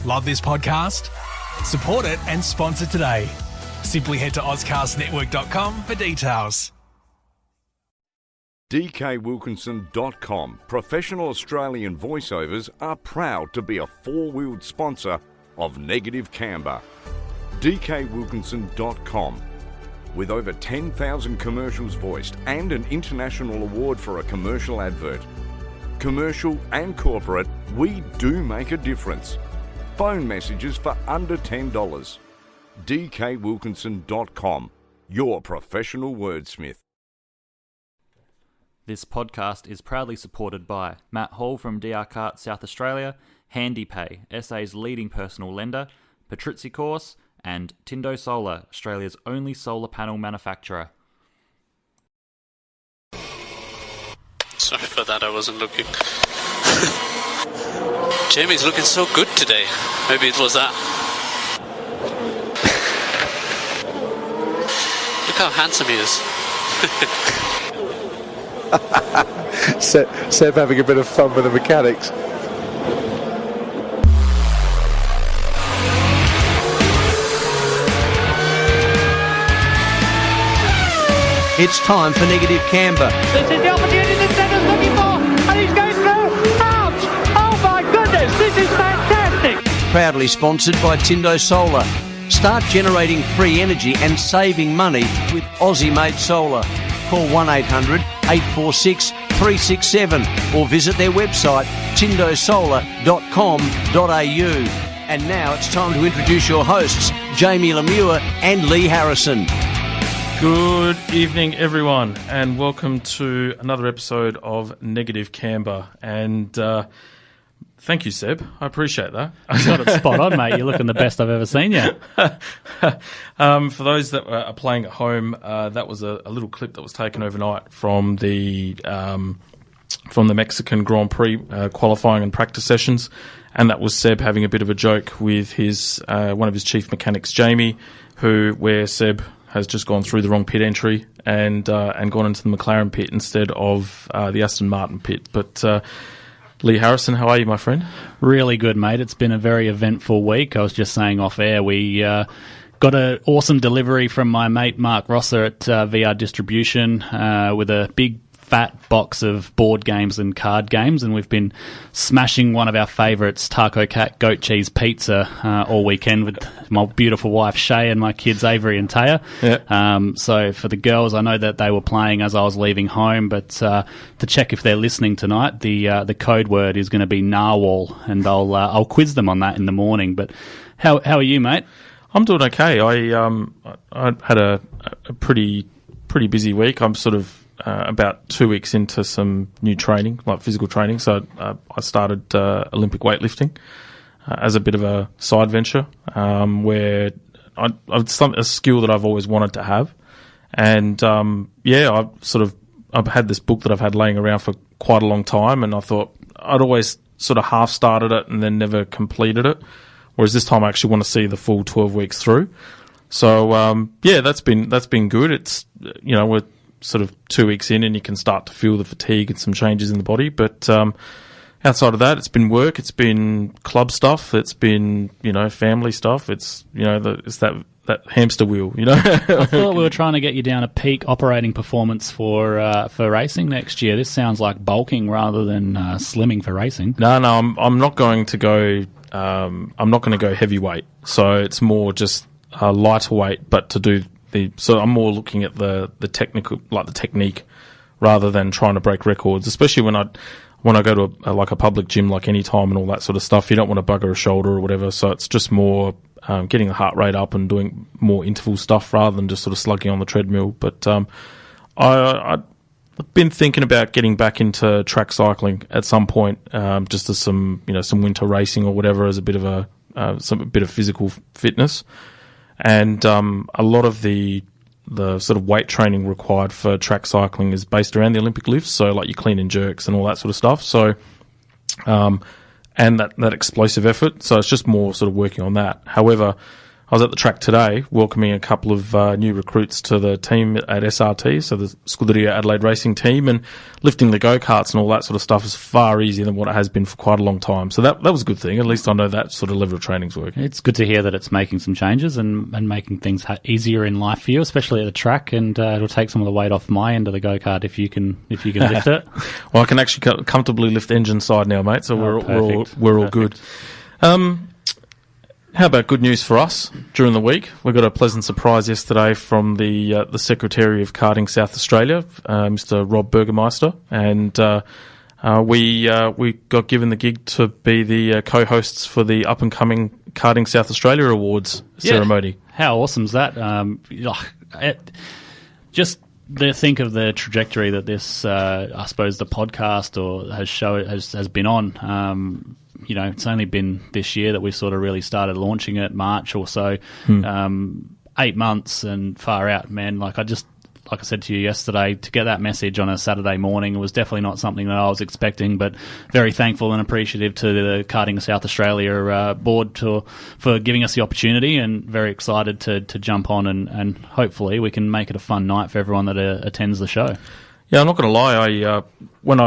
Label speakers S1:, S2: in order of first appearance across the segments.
S1: Love this podcast? Support it and sponsor today. Simply head to ozcastnetwork.com for details.
S2: DKWilkinson.com. Professional Australian voiceovers are proud to be a four-wheeled sponsor of Negative Camber. DKWilkinson.com. With over 10,000 commercials voiced and an international award for a commercial advert. Commercial and corporate, we do make a difference. Phone messages for under $10. DKWilkinson.com. Your professional wordsmith.
S3: This podcast is proudly supported by Matt Hall from DR Kart South Australia, HandyPay, SA's leading personal lender, Patrizzi Course, and Tindo Solar, Australia's only solar panel manufacturer.
S4: Sorry for that, I wasn't looking. Jamie's looking so good today. Maybe it was that. Look how handsome he is.
S5: Seb having a bit of fun with the mechanics.
S6: It's time for Negative Camber.
S7: This is the opportunity that Senna's looking for, and he's going through. Ouch! Oh my goodness, this is fantastic!
S6: Proudly sponsored by Tindo Solar. Start generating free energy and saving money with Aussie-made solar. Call 1-800-846-367 or visit their website tindosolar.com.au. And now it's time to introduce your hosts, Jamie Lemure and Leigh Harrison.
S8: Good evening, everyone, and welcome to another episode of Negative Camber. And thank you, Seb. I appreciate that.
S9: You got it spot on, mate. You're looking the best I've ever seen you.
S8: For those that are playing at home, that was a little clip that was taken overnight from the Mexican Grand Prix qualifying and practice sessions, and that was Seb having a bit of a joke with his one of his chief mechanics, Jamie, where Seb has just gone through the wrong pit entry and gone into the McLaren pit instead of the Aston Martin pit. But Leigh Harrison, how are you, my friend?
S9: Really good, mate. It's been a very eventful week. I was just saying off air, we got an awesome delivery from my mate Mark Rosser at VR Distribution with a big fat box of board games and card games, and we've been smashing one of our favourites, Taco Cat Goat Cheese Pizza, all weekend with my beautiful wife Shay and my kids Avery and Taya.
S8: Yeah.
S9: So for the girls, I know that they were playing as I was leaving home, but to check if they're listening tonight, the code word is going to be narwhal, and I'll quiz them on that in the morning. But how are you, mate?
S8: I'm doing okay. I had a pretty busy week. I'm sort of about 2 weeks into some new training, like physical training. So I started Olympic weightlifting as a bit of a side venture, where it's a skill that I've always wanted to have. And I've had this book that I've had laying around for quite a long time, and I thought I'd always sort of half started it and then never completed it. Whereas this time I actually want to see the full 12 weeks through. So that's been good. It's we're sort of 2 weeks in and you can start to feel the fatigue and some changes in the body. But outside of that, it's been work, it's been club stuff, it's been, family stuff. It's, it's that hamster wheel,
S9: I thought we were trying to get you down a peak operating performance for racing next year. This sounds like bulking rather than slimming for racing.
S8: No, I'm not going to go, I'm not going to go heavyweight. So it's more just lighter weight, but to do so I'm more looking at the technical, like the technique, rather than trying to break records. Especially when I go to a public gym, like Anytime and all that sort of stuff, you don't want to bugger a shoulder or whatever. So it's just more getting the heart rate up and doing more interval stuff rather than just sort of slugging on the treadmill. But I've been thinking about getting back into track cycling at some point, just as some winter racing or whatever, as a bit of a bit of physical fitness. And a lot of the sort of weight training required for track cycling is based around the Olympic lifts, so like your clean and jerks and all that sort of stuff. So, and that explosive effort. So it's just more sort of working on that. However, I was at the track today welcoming a couple of new recruits to the team at SRT, so the Scuderia Adelaide Racing team, and lifting the go-karts and all that sort of stuff is far easier than what it has been for quite a long time. So that was a good thing. At least I know that sort of level of training's working.
S9: It's good to hear that it's making some changes and making things easier in life for you, especially at the track, and it'll take some of the weight off my end of the go-kart if you can lift it.
S8: Well, I can actually comfortably lift engine side now, mate, so we're all good. How about good news for us during the week? We got a pleasant surprise yesterday from the Secretary of Karting South Australia, Mr. Rob Burgermeister, and we got given the gig to be the co-hosts for the up-and-coming Karting South Australia Awards ceremony.
S9: How awesome is that? Just think of the trajectory that this, I suppose, the podcast has been on. It's only been this year that we sort of really started launching it, March or so. 8 months and far out, man. Like I said to you yesterday, to get that message on a Saturday morning was definitely not something that I was expecting, but very thankful and appreciative to the Karting South Australia board for giving us the opportunity, and very excited to jump on and hopefully we can make it a fun night for everyone that attends the show.
S8: Yeah, I'm not going to lie. When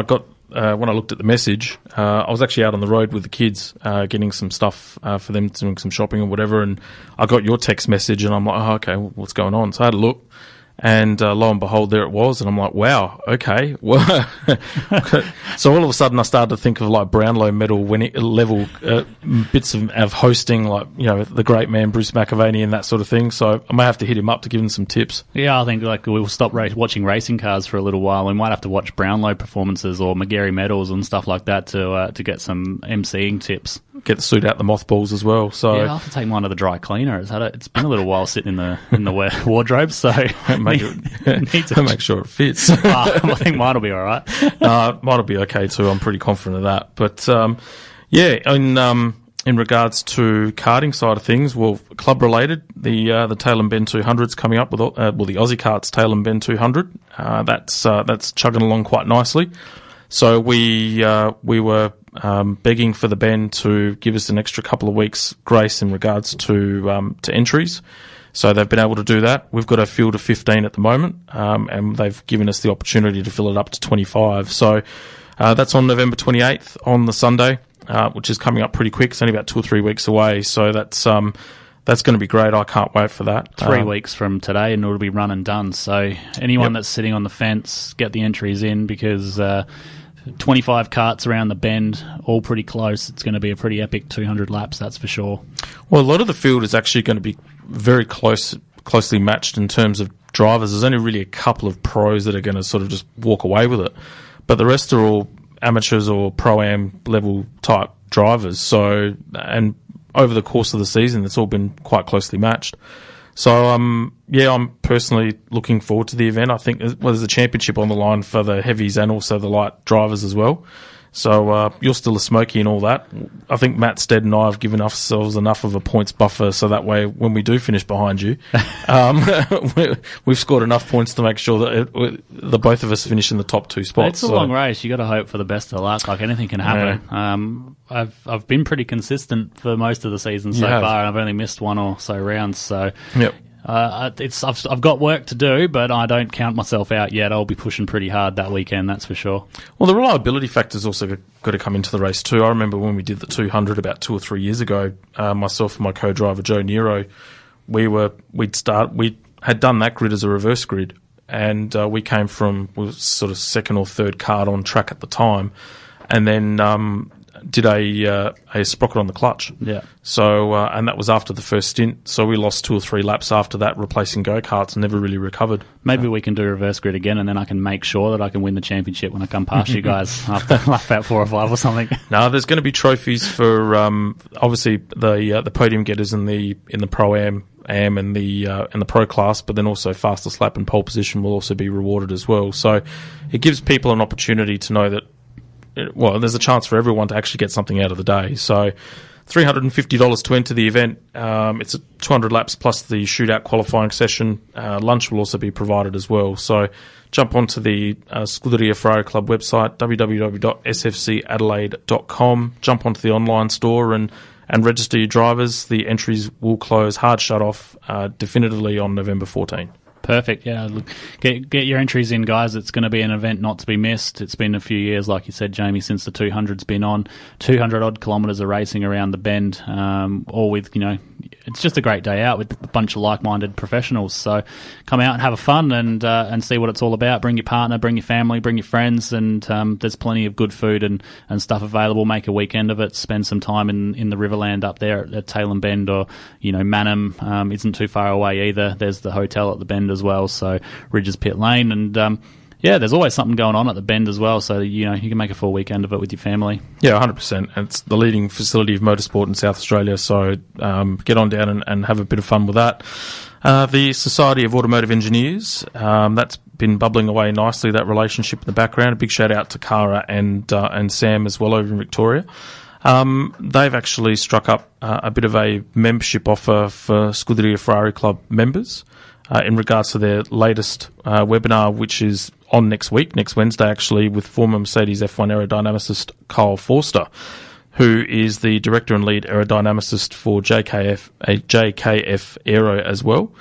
S8: I looked at the message, I was actually out on the road with the kids, getting some stuff for them, doing some shopping or whatever, and I got your text message, and I'm like, oh, okay, what's going on? So I had a look, and lo and behold, there it was, and I'm like, wow, okay. So all of a sudden, I started to think of like Brownlow medal level bits of hosting, like the great man Bruce McAvaney and that sort of thing. So I may have to hit him up to give him some tips.
S9: Yeah, I think we'll stop watching racing cars for a little while. We might have to watch Brownlow performances or McGarry medals and stuff like that to get some MCing tips.
S8: Get the suit out the mothballs as well. So
S9: yeah, I'll have to take mine to the dry cleaner. It's been a little while sitting in the wardrobe, so
S8: make sure it fits.
S9: I think mine will be all right.
S8: Mine will be okay too. I'm pretty confident of that. But in regards to karting side of things, well, club related, the Tail and Bend 200's coming up with the Aussie Karts Tail and Bend 200. That's chugging along quite nicely. So we were begging for the Bend to give us an extra couple of weeks grace in regards to entries. So they've been able to do that. We've got a field of 15 at the moment, and they've given us the opportunity to fill it up to 25. So that's on November 28th on the Sunday, which is coming up pretty quick. It's only about 2 or 3 weeks away. So that's going to be great. I can't wait for that.
S9: 3 weeks from today, and it'll be run and done. So anyone that's sitting on the fence, get the entries in, because 25 karts around the Bend, all pretty close. It's going to be a pretty epic 200 laps, that's for sure.
S8: Well, a lot of the field is actually going to be very closely matched in terms of drivers. There's only really a couple of pros that are going to sort of just walk away with it, but the rest are all amateurs or pro-am level type drivers. So, and over the course of the season, it's all been quite closely matched. So, I'm personally looking forward to the event. I think there's a championship on the line for the heavies and also the light drivers as well. So, you're still a smoky and all that. I think Matt Stead and I have given ourselves enough of a points buffer so that way when we do finish behind you, we've scored enough points to make sure that the both of us finish in the top 2 spots.
S9: It's a long race. You got to hope for the best of luck. Like, anything can happen. Yeah. I've been pretty consistent for most of the season so far, and I've only missed 1 or so rounds. So,
S8: yep.
S9: I've got work to do, but I don't count myself out yet. I'll be pushing pretty hard that weekend, that's for sure.
S8: Well, the reliability factor's also got to come into the race too. I remember when we did the 200 about 2 or 3 years ago, myself and my co-driver Joe Nero, we had done that grid as a reverse grid, and we were sort of second or third card on track at the time, and then did a sprocket on the clutch.
S9: Yeah.
S8: So, and that was after the first stint. So we lost 2 or 3 laps after that, replacing go-karts, and never really recovered.
S9: Maybe we can do reverse grid again, and then I can make sure that I can win the championship when I come past you guys after lap 4 or 5 or something.
S8: No, there's going to be trophies for obviously the podium getters in the pro-am and the pro class, but then also fastest lap and pole position will also be rewarded as well. So it gives people an opportunity to know that, well, there's a chance for everyone to actually get something out of the day. So $350 to enter the event. It's 200 laps plus the shootout qualifying session. Lunch will also be provided as well. So jump onto the Scuderia Ferrari Club website, www.sfcadelaide.com. Jump onto the online store and and register your drivers. The entries will close hard shut off definitively on November 14.
S9: Perfect. Yeah, look, get your entries in, guys. It's going to be an event not to be missed. It's been a few years, like you said, Jamie, since the 200's been on. 200 odd kilometres of racing around the bend, all with, it's just a great day out with a bunch of like-minded professionals. So come out and have a fun and see what it's all about. Bring your partner, bring your family, bring your friends, and there's plenty of good food and stuff available. Make a weekend of it. Spend some time in the Riverland up there at Tailem Bend, or Mannum isn't too far away either. There's the hotel at the Bend as well, so Ridges Pit Lane, and there's always something going on at the Bend as well, so you can make a full weekend of it with your family.
S8: Yeah, 100%. It's the leading facility of motorsport in South Australia, so get on down and have a bit of fun with that. The Society of Automotive Engineers, that's been bubbling away nicely, that relationship in the background. A big shout out to Cara and Sam as well over in Victoria. They've actually struck up a bit of a membership offer for Scuderia Ferrari Club members in regards to their latest webinar, which is on next Wednesday actually, with former Mercedes F1 aerodynamicist Kyle Forster, who is the director and lead aerodynamicist for JKF Aero as well.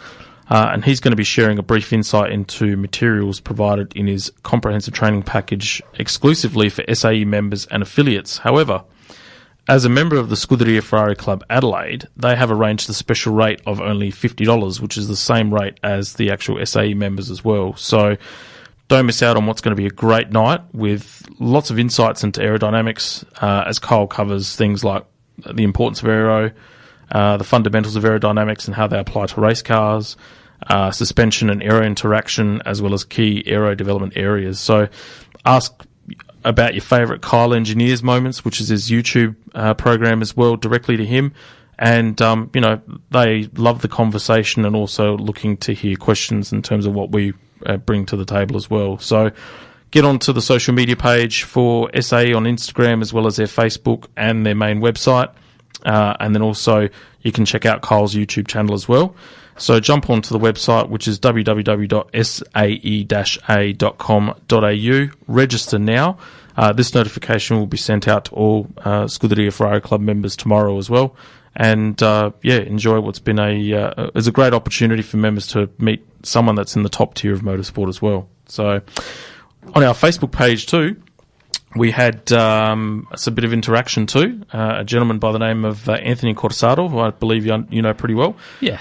S8: And he's going to be sharing a brief insight into materials provided in his comprehensive training package exclusively for SAE members and affiliates. However, as a member of the Scuderia Ferrari Club Adelaide, they have arranged a special rate of only $50, which is the same rate as the actual SAE members as well. So don't miss out on what's going to be a great night with lots of insights into aerodynamics, as Kyle covers things like the importance of aero, the fundamentals of aerodynamics and how they apply to race cars, suspension and aero interaction, as well as key aero development areas. So ask about your favourite Kyle Engineers moments, which is his YouTube program as well, directly to him. And, they love the conversation and also looking to hear questions in terms of what we bring to the table as well. So get onto the social media page for SAE on Instagram, as well as their Facebook and their main website. And then also you can check out Kyle's YouTube channel as well. So jump onto the website, which is www.sae-a.com.au. Register now. This notification will be sent out to all Scuderia Ferrari Club members tomorrow as well. And enjoy what's been it's a great opportunity for members to meet someone that's in the top tier of motorsport as well. So on our Facebook page too, we had a bit of interaction too. A gentleman by the name of Anthony Corsado, who I believe you know pretty well,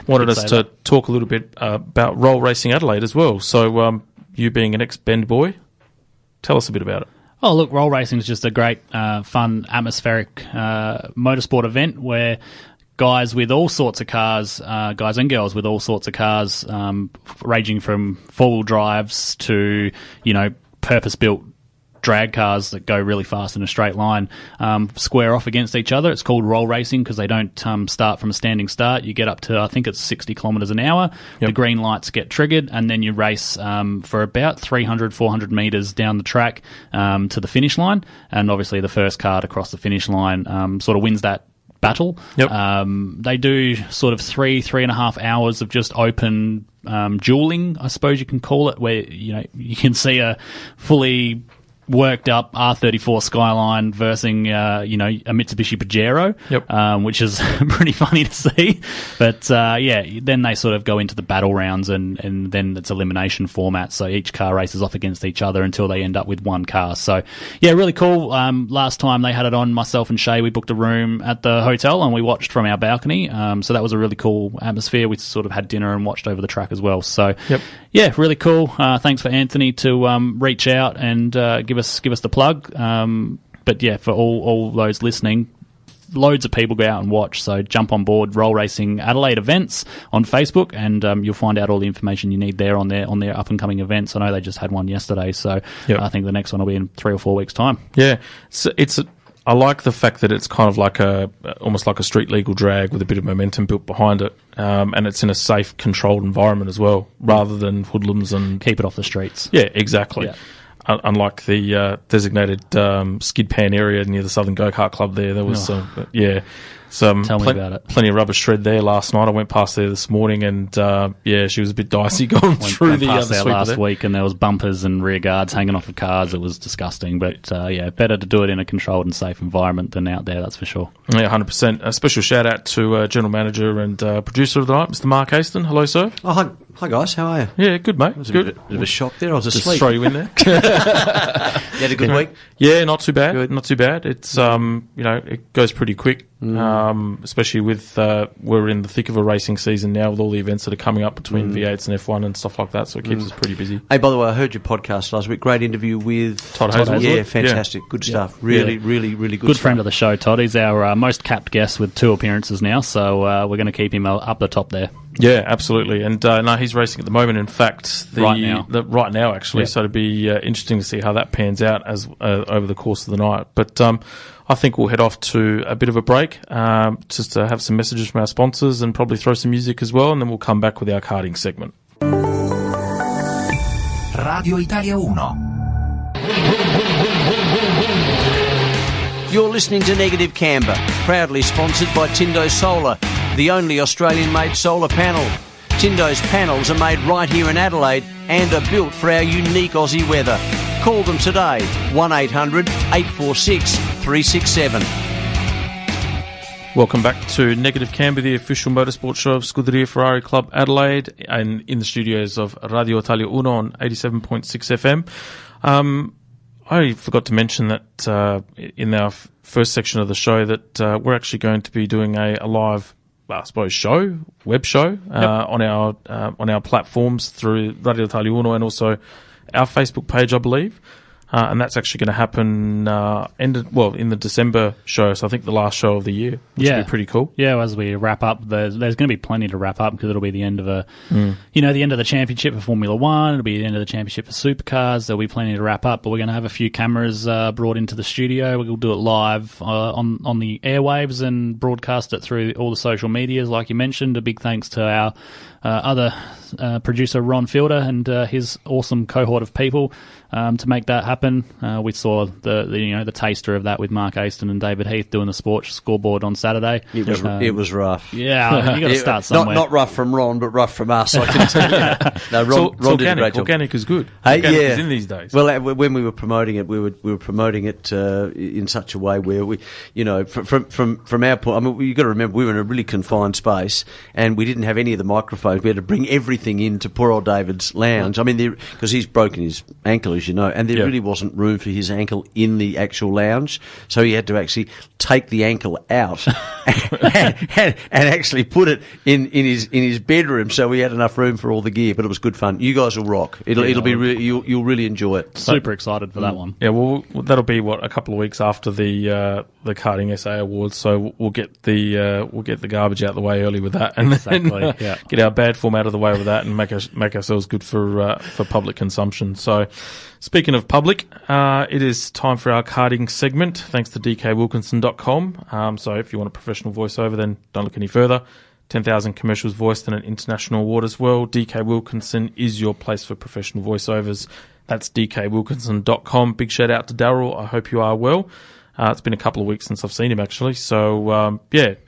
S8: wanted us to talk a little bit about Roll Racing Adelaide as well. So you being an ex-Bend boy, tell us a bit about it.
S9: Oh, look, Roll Racing is just a great, fun, atmospheric motorsport event where guys with all sorts of cars, guys and girls with all sorts of cars, ranging from four-wheel drives to, purpose-built drag cars that go really fast in a straight line, square off against each other. It's called Roll Racing because they don't start from a standing start. You get up to, I think it's 60 kilometres an hour. Yep. The green lights get triggered, and then you race for about 300, 400 metres down the track to the finish line. And obviously the first car to cross the finish line sort of wins that battle.
S8: Yep.
S9: They do sort of 3.5 hours of just open dueling, I suppose you can call it, where you can see a fully worked up R34 Skyline versus a Mitsubishi Pajero, which is pretty funny to see. But then they sort of go into the battle rounds, and then it's elimination format. So each car races off against each other until they end up with one car. So really cool. Last time they had it on, myself and Shay, we booked a room at the hotel and we watched from our balcony. So that was a really cool atmosphere. We sort of had dinner and watched over the track as well. So really cool. Thanks for Anthony to reach out and give us the plug. But for all those listening, loads of people go out and watch. So jump on board Roll Racing Adelaide events on Facebook, and you'll find out all the information you need there on their up and coming events. I know they just had one yesterday, so I think the next one will be in 3 or 4 weeks' time. Yeah,
S8: I like the fact that it's kind of like almost like a street legal drag with a bit of momentum built behind it, and it's in a safe, controlled environment as well, rather than hoodlums and
S9: keep it off the streets.
S8: Yeah, exactly. Yeah. Unlike the designated skid pan area near the Southern Go-Kart Club there was,
S9: Tell me about it.
S8: Plenty of rubber shred there last night. I went past there this morning, and she was a bit dicey going through the
S9: past
S8: other
S9: there
S8: sweeper
S9: last
S8: there.
S9: week, and there was bumpers and rear guards hanging off of cars. It was disgusting, but better to do it in a controlled and safe environment than out there. That's for sure.
S8: Yeah, 100%. A special shout out to General Manager and producer of the night, Mr. Mark Aston. Hello, sir.
S6: Oh, hi guys. How are you?
S8: Yeah, good, mate.
S6: It was
S8: Good.
S6: a bit of a shock there. I was
S8: Just
S6: asleep.
S8: throw you in there.
S6: You had a good week?
S8: Yeah, not too bad.
S6: Good.
S8: Not too bad. It's it goes pretty quick. Especially with we're in the thick of a racing season now with all the events that are coming up between V8s and F1 and stuff like that. So it keeps us pretty busy.
S6: Hey, by the way, I heard your podcast last week. Great interview with
S8: Todd Hazelwood.
S6: Yeah, fantastic. Yeah. Good stuff. Really, really, really good.
S9: Good
S6: stuff.
S9: friend of the show, Todd. He's our most capped guest with 2 appearances now. So we're going to keep him up the top there.
S8: Yeah, absolutely. And no, he's racing at the moment. In fact,
S9: Right now,
S8: actually.
S9: Yeah.
S8: So it'd be interesting to see how that pans out as over the course of the night. But I think we'll head off to a bit of a break, just to have some messages from our sponsors and probably throw some music as well, and then we'll come back with our karting segment.
S10: Radio Italia Uno.
S6: You're listening to Negative Camber, proudly sponsored by Tindo Solar, the only Australian-made solar panel. Tindo's panels are made right here in Adelaide and are built for our unique Aussie weather. Call them today, 1800 846 367.
S8: Welcome back to Negative Camber, the official motorsport show of Scuderia Ferrari Club Adelaide, and in the studios of Radio Italia Uno on 87.6 FM. I forgot to mention that in our first section of the show that we're actually going to be doing a live, I suppose, web show on our platforms through Radio Italia Uno and also our Facebook page, I believe. And that's actually going to happen in the December show, so I think the last show of the year, which will be pretty cool.
S9: Yeah, as we wrap up, there's going to be plenty to wrap up because it'll be the end of the end of the championship for Formula One. It'll be the end of the championship for Supercars. There'll be plenty to wrap up, but we're going to have a few cameras brought into the studio. We'll do it live on the airwaves and broadcast it through all the social medias, like you mentioned. A big thanks to our other producer Ron Fielder and his awesome cohort of people to make that happen. We saw the taster of that with Mark Aston and David Heath doing the sports scoreboard on Saturday.
S6: It was rough.
S9: Yeah, you got to start somewhere.
S6: Not rough from Ron, but rough from us. I can tell you. No, Ron did a great job.
S8: Organic is good.
S6: Hey,
S8: organic is in these days.
S6: Well, when we were promoting it, we were promoting it in such a way where we, from our point. I mean, you got to remember we were in a really confined space and we didn't have any of the microphones. We had to bring everything into poor old David's lounge. I mean, because he's broken his ankle, as you know, and there really wasn't room for his ankle in the actual lounge, so he had to actually take the ankle out and actually put it in his bedroom, so we had enough room for all the gear. But it was good fun. You guys will rock. It'll be you'll really enjoy it.
S9: Super excited for that one.
S8: Yeah, well, that'll be a couple of weeks after the Karting SA Awards, so we'll get the garbage out of the way early with that, and then get our bad form out of the way with that, and make ourselves good for public consumption. So, speaking of public, it is time for our karting segment, thanks to dkwilkinson.com. So if you want a professional voiceover, then don't look any further. 10,000 commercials voiced in an international award as well. DK Wilkinson is your place for professional voiceovers. That's dkwilkinson.com. Big shout out to Darryl. I hope you are well. It's been a couple of weeks since I've seen him, actually. So,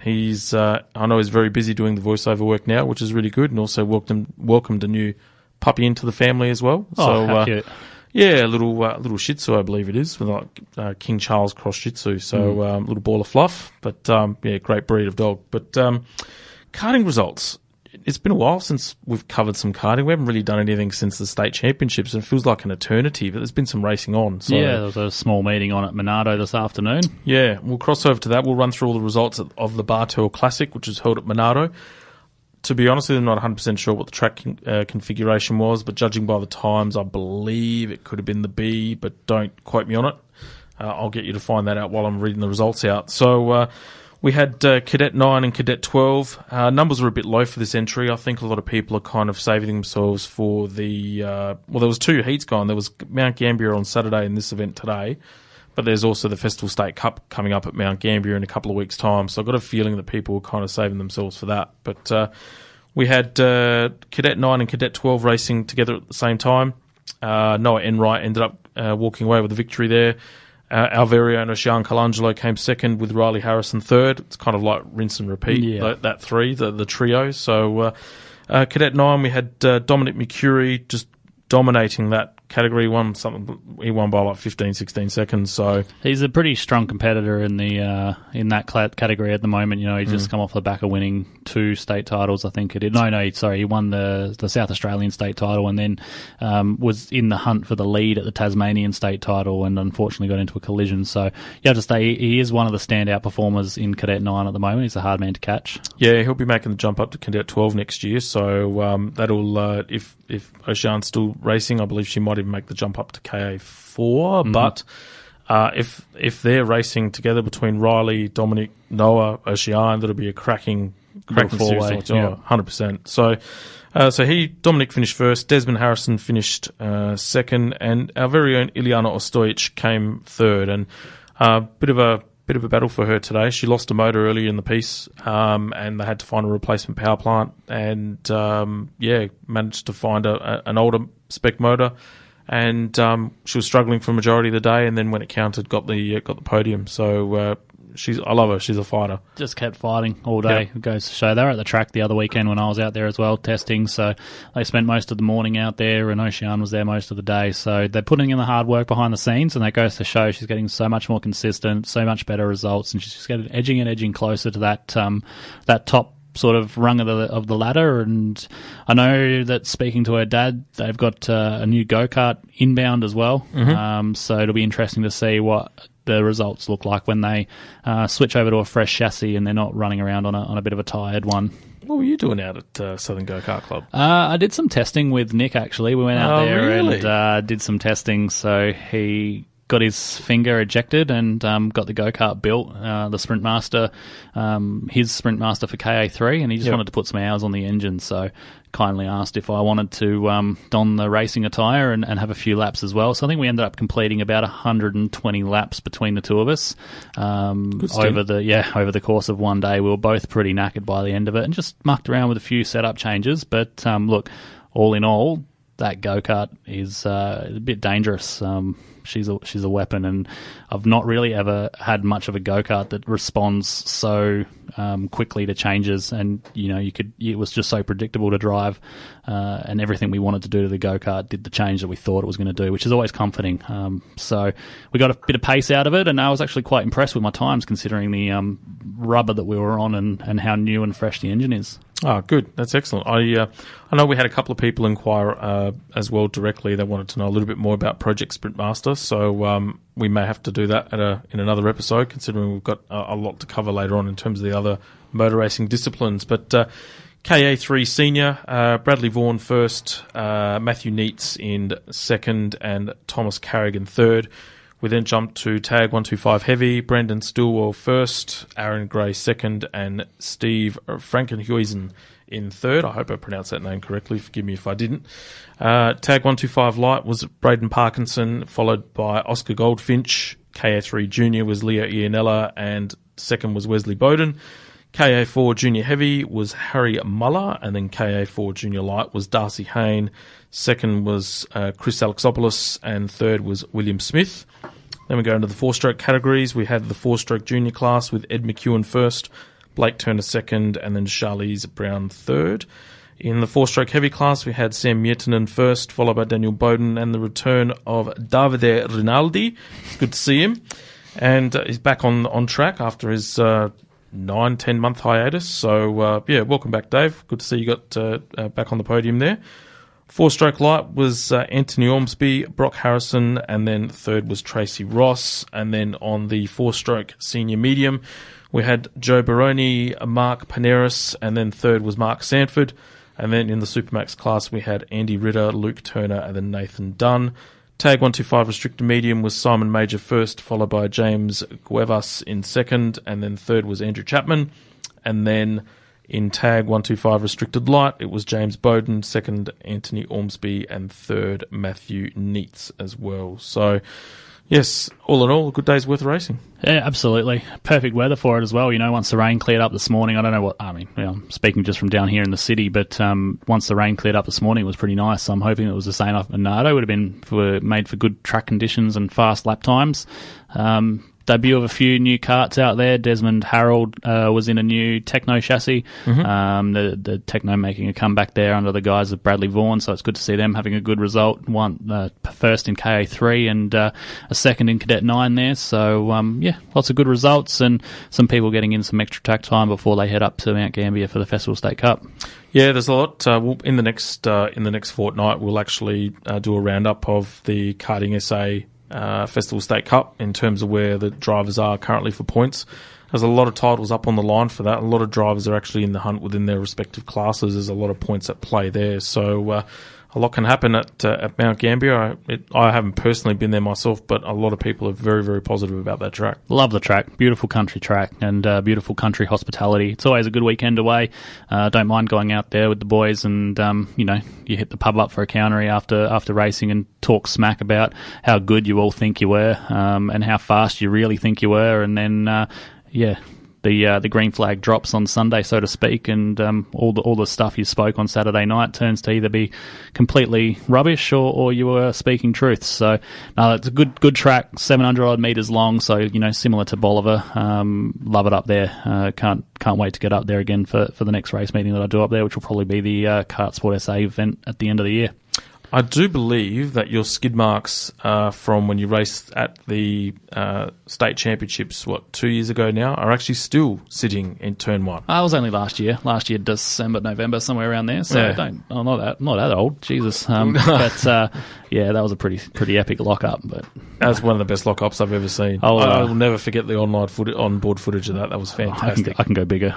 S8: he's I know he's very busy doing the voiceover work now, which is really good, and also welcomed a new puppy into the family as well.
S9: How cute.
S8: Yeah, a little Shih Tzu, I believe it is, with like King Charles Cross Shih Tzu. So, little ball of fluff, but great breed of dog. But karting results. It's been a while since we've covered some karting. We haven't really done anything since the state championships, and it feels like an eternity, but there's been some racing on. So.
S9: Yeah, there was a small meeting on at Monardo this afternoon.
S8: Yeah, we'll cross over to that. We'll run through all the results of the Bartel Classic, which was held at Monardo. To be honest with you, I'm not 100% sure what the track configuration was, but judging by the times, I believe it could have been the B, but don't quote me on it. I'll get you to find that out while I'm reading the results out. So we had Cadet 9 and Cadet 12. Numbers were a bit low for this entry. I think a lot of people are kind of saving themselves for the... there was 2 heats going. There was Mount Gambier on Saturday and this event today. But there's also the Festival State Cup coming up at Mount Gambier in a couple of weeks' time. So I've got a feeling that people were kind of saving themselves for that. But we had Cadet 9 and Cadet 12 racing together at the same time. Noah Enright ended up walking away with the victory there. Our very own Ocean Colangelo came second with Riley Harrison third. It's kind of like rinse and repeat, that three, the trio. So Cadet 9, we had Dominic Mercury just dominating that category. He won by like 15, 16 seconds. So
S9: he's a pretty strong competitor in the in that category at the moment. You know, he's just come off the back of winning 2 state titles, I think it did. He won the South Australian state title and then was in the hunt for the lead at the Tasmanian state title and unfortunately got into a collision. So you have to say he is one of the standout performers in Cadet 9 at the moment. He's a hard man to catch.
S8: Yeah, he'll be making the jump up to Cadet 12 next year. So that'll if Ocean's still racing, I believe she might even make the jump up to KA4. But if they're racing together between Riley, Dominic, Noah, Ocean, that'll be a cracking four-way. 100%. So Dominic finished first, Desmond Harrison finished second, and our very own Ileana Ostojic came third. And bit of a battle for her today. She lost a motor early in the piece, and they had to find a replacement power plant, and managed to find an older spec motor, and she was struggling for a majority of the day, and then when it counted, got the podium. So I love her. She's a fighter.
S9: Just kept fighting all day. It goes to show. They were at the track the other weekend when I was out there as well testing, so they spent most of the morning out there, and Ocean was there most of the day. So they're putting in the hard work behind the scenes, and that goes to show she's getting so much more consistent, so much better results, and she's just getting edging closer to that top sort of rung of the ladder. And I know that speaking to her dad, they've got a new go-kart inbound as well. So it'll be interesting to see what the results look like when they switch over to a fresh chassis and they're not running around on a bit of a tired one.
S8: What were you doing out at Southern Go-Kart Club?
S9: I did some testing with Nick, actually. We went out there and did some testing. So he got his finger ejected and got the go-kart built, the Sprint Master, his Sprint Master for KA3, and he just wanted to put some hours on the engine, so kindly asked if I wanted to don the racing attire and have a few laps as well. So I think we ended up completing about 120 laps between the two of us over the course of one day. We were both pretty knackered by the end of it and just mucked around with a few setup changes. But look, all in all, that go-kart is a bit dangerous. She's a weapon, and I've not really ever had much of a go-kart that responds so quickly to changes. And it was just so predictable to drive, and everything we wanted to do to the go-kart did the change that we thought it was going to do, which is always comforting. So we got a bit of pace out of it, and I was actually quite impressed with my times considering the rubber that we were on and how new and fresh the engine is.
S8: Oh, good. That's excellent. I know we had a couple of people inquire as well directly. They wanted to know a little bit more about Project Sprint Master, so we may have to do that in another episode, considering we've got a lot to cover later on in terms of the other motor racing disciplines. But KA3 Senior, Bradley Vaughan first, Matthew Neitz in second, and Thomas Carrigan third. We then jumped to Tag 125 Heavy, Brendan Stillwell first, Aaron Gray second, and Steve Frankenhuizen in third. I hope I pronounced that name correctly. Forgive me if I didn't. Tag 125 Light was Braden Parkinson, followed by Oscar Goldfinch. KA3 Junior was Leo Ianella, and second was Wesley Bowden. KA4 Junior Heavy was Harry Muller, and then KA4 Junior Light was Darcy Hayne. Second was Chris Alexopoulos, and third was William Smith. Then we go into the four-stroke categories. We had the four-stroke junior class with Ed McEwen first, Blake Turner second, and then Charlize Brown third. In the four-stroke heavy class, we had Sam Miettinen first, followed by Daniel Bowden, and the return of Davide Rinaldi. Good to see him. And he's back on track after his 9-10 month hiatus. So, welcome back, Dave. Good to see you got back on the podium there. Four-stroke light was Anthony Ormsby, Brock Harrison, and then third was Tracy Ross. And then on the four-stroke senior medium, we had Joe Baroni, Mark Paneris, and then third was Mark Sanford. And then in the Supermax class, we had Andy Ritter, Luke Turner, and then Nathan Dunn. Tag 125 restricted medium was Simon Major first, followed by James Guevas in second, and then third was Andrew Chapman. And then in Tag 125 restricted light, it was James Bowden, second Anthony Ormsby, and third Matthew Neitz as well. So Yes, all in all, a good day's worth of racing.
S9: Yeah, absolutely. Perfect weather for it as well. Once the rain cleared up this morning, I don't know what, I'm speaking just from down here in the city, but once the rain cleared up this morning, it was pretty nice. So I'm hoping it was the same up in Nardo. Would have been made for good track conditions and fast lap times. Debut of a few new karts out there. Desmond Harold was in a new Techno chassis. Mm-hmm. The Techno making a comeback there under the guise of Bradley Vaughan, so it's good to see them having a good result. First in KA3 and a second in Cadet 9 there. So, lots of good results and some people getting in some extra track time before they head up to Mount Gambier for the Festival State Cup.
S8: Yeah, there's a lot. In the next fortnight, we'll actually do a roundup of the Karting SA Festival State Cup in terms of where the drivers are currently for points. There's a lot of titles up on the line for that. A lot of drivers are actually in the hunt within their respective classes. There's a lot of points at play there. So a lot can happen at Mount Gambier. I haven't personally been there myself, but a lot of people are very, very positive about that track.
S9: Love the track. Beautiful country track and beautiful country hospitality. It's always a good weekend away. Don't mind going out there with the boys and, you hit the pub up for a countery after racing and talk smack about how good you all think you were and how fast you really think you were. And then, the green flag drops on Sunday, so to speak, and all the stuff you spoke on Saturday night turns to either be completely rubbish or you were speaking truth. So, no, it's a good track, 700 odd metres long, so similar to Bolivar. Love it up there. Can't wait to get up there again for the next race meeting that I do up there, which will probably be the Kart Sport SA event at the end of the year.
S8: I do believe that your skid marks from when you raced at the state championships, 2 years ago now, are actually still sitting in turn 1.
S9: I was only last year. Last year, December, November, somewhere around there. So I'm not that old. Jesus. But that was a pretty epic lockup. But
S8: that's one of the best lockups I've ever seen. I will never forget the onboard footage of that. That was fantastic.
S9: I can go bigger.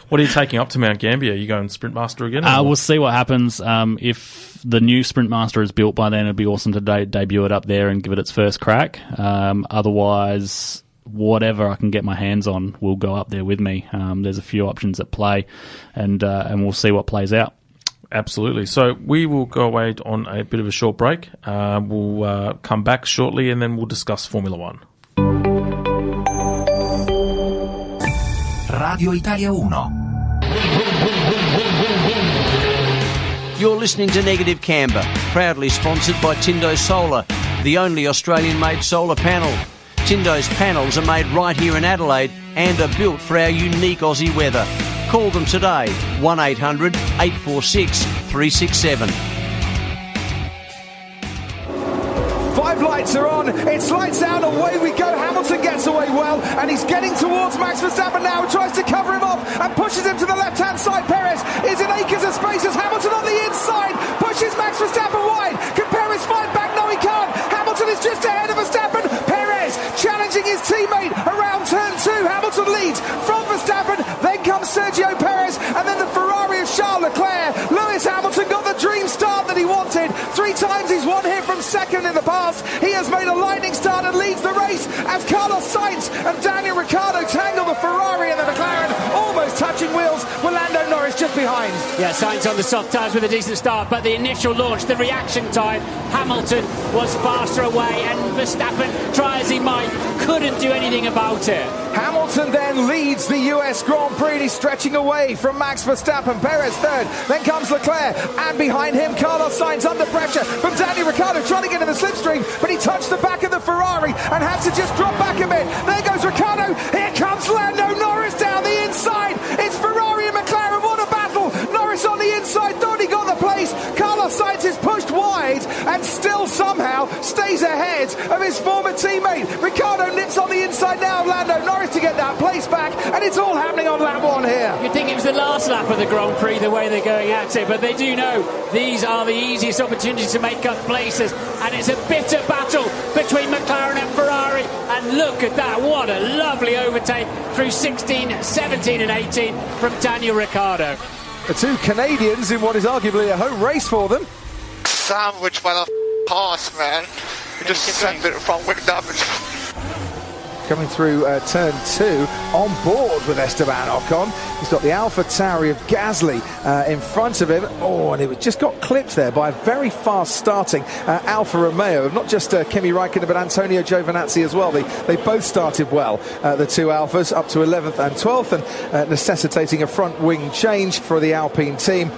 S8: What are you taking up to Mount Gambier? Are you going Sprint Master again?
S9: We'll see what happens. If the new Sprint Master is built by then, it'd be awesome to debut it up there and give it its first crack. Otherwise, whatever I can get my hands on will go up there with me. There's a few options at play, and we'll see what plays out.
S8: Absolutely. So we will go away on a bit of a short break. We'll come back shortly, and then we'll discuss Formula One.
S10: Radio Italia Uno.
S6: You're listening to Negative Camber, proudly sponsored by Tindo Solar, the only Australian-made solar panel. Tindo's panels are made right here in Adelaide and are built for our unique Aussie weather. Call them today, 1800 846 367.
S11: 5 lights are on, it's lights out, away we go. Hamilton gets away well, and he's getting towards Max Verstappen now, tries to cover him off and pushes him to the left-hand side. Perez is in acres of space as Hamilton on the inside pushes Max Verstappen wide. Can Perez fight back? No, he can't. Hamilton is just ahead of Verstappen. Perez challenging his teammate around turn 2. Hamilton leads from Verstappen, then comes Sergio Perez, and then the Ferrari of Charles Leclerc. Lewis Hamilton got the dream start that he wanted. 3 times he's won here from second in the past. He has made a lightning start and leads the race as Carlos Sainz and Daniel Ricciardo tangle the Ferrari and the McLaren, almost touching wheels with Lando Norris just behind.
S12: Yeah, Sainz on the soft tyres with a decent start, but the initial launch, the reaction time, Hamilton was faster away, and Verstappen, try as he might, couldn't do anything about it.
S11: Hamilton then leads the US Grand Prix. He's stretching away from Max Verstappen. Perez third, then comes Leclerc, and behind him Carlos Sainz under pressure from Daniel Ricciardo trying to get in the slipstream, but he touched the back of the Ferrari and had to just drop back a bit. There goes Ricciardo, here comes Lando Norris down the inside. It's Ferrari and McLaren, what a battle. Norris on the inside, thought he got the place. Carlos Sainz is pushed wide and still somehow stays ahead of his former teammate. Ricciardo nips on the inside now of Lando Norris to get that place back, and it's all happening on lap 1 here.
S12: You'd think it was the last lap of the Grand Prix, the way they're going at it, but they do know these are the easiest opportunities to make up places, and it's a bitter battle between McLaren and Ferrari, and look at that, what a lovely overtake through 16, 17 and 18 from Daniel Ricciardo.
S11: The 2 Canadians in what is arguably a home race for them.
S13: Sandwich by the horse, man. He just sent it from with damage.
S11: coming through turn 2 on board with Esteban Ocon. He's got the AlphaTauri of Gasly in front of him. Oh, and it just got clipped there by a very fast starting Alfa Romeo of not just Kimi Räikkönen but Antonio Giovinazzi as well. They both started well, the two Alphas, up to 11th and 12th, and necessitating a front wing change for the Alpine team.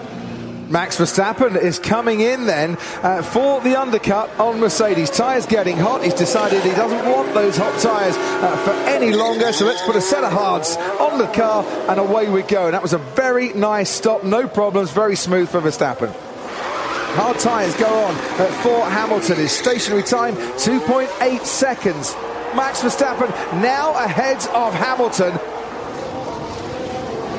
S11: Max Verstappen is coming in then for the undercut on Mercedes. Tyres getting hot. He's decided he doesn't want those hot tyres for any longer, so let's put a set of hards on the car and away we go. And that was a very nice stop, no problems, very smooth for Verstappen. Hard tyres go on for Hamilton. His stationary time 2.8 seconds. Max Verstappen now ahead of Hamilton.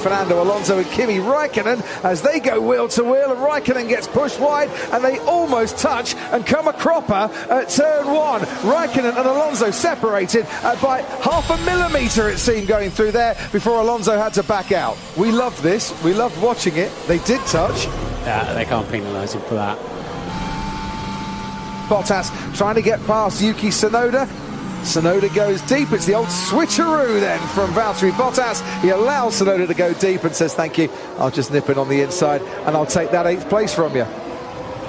S11: Fernando Alonso and Kimi Räikkönen as they go wheel to wheel, and Räikkönen gets pushed wide and they almost touch and come a cropper at turn 1. Räikkönen and Alonso separated by 0.5 millimetre, it seemed, going through there before Alonso had to back out. We loved this, we loved watching it. They did touch.
S12: Yeah, they can't penalise him for that.
S11: Bottas trying to get past Yuki Tsunoda. Tsunoda goes deep. It's the old switcheroo then from Valtteri Bottas. He allows Tsunoda to go deep and says, thank you, I'll just nip it on the inside and I'll take that 8th place from you.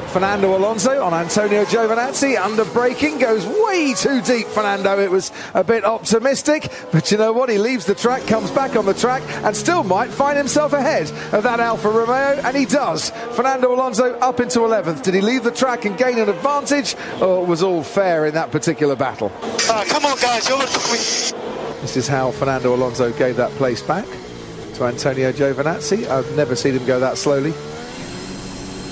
S11: Fernando Alonso on Antonio Giovinazzi, under braking, goes way too deep. Fernando, it was a bit optimistic, but you know what, he leaves the track, comes back on the track and still might find himself ahead of that Alfa Romeo, and he does. Fernando Alonso up into 11th. Did he leave the track and gain an advantage, or was all fair in that particular battle?
S13: Come on guys, you overtook me.
S11: This is how Fernando Alonso gave that place back to Antonio Giovinazzi. I've never seen him go that slowly.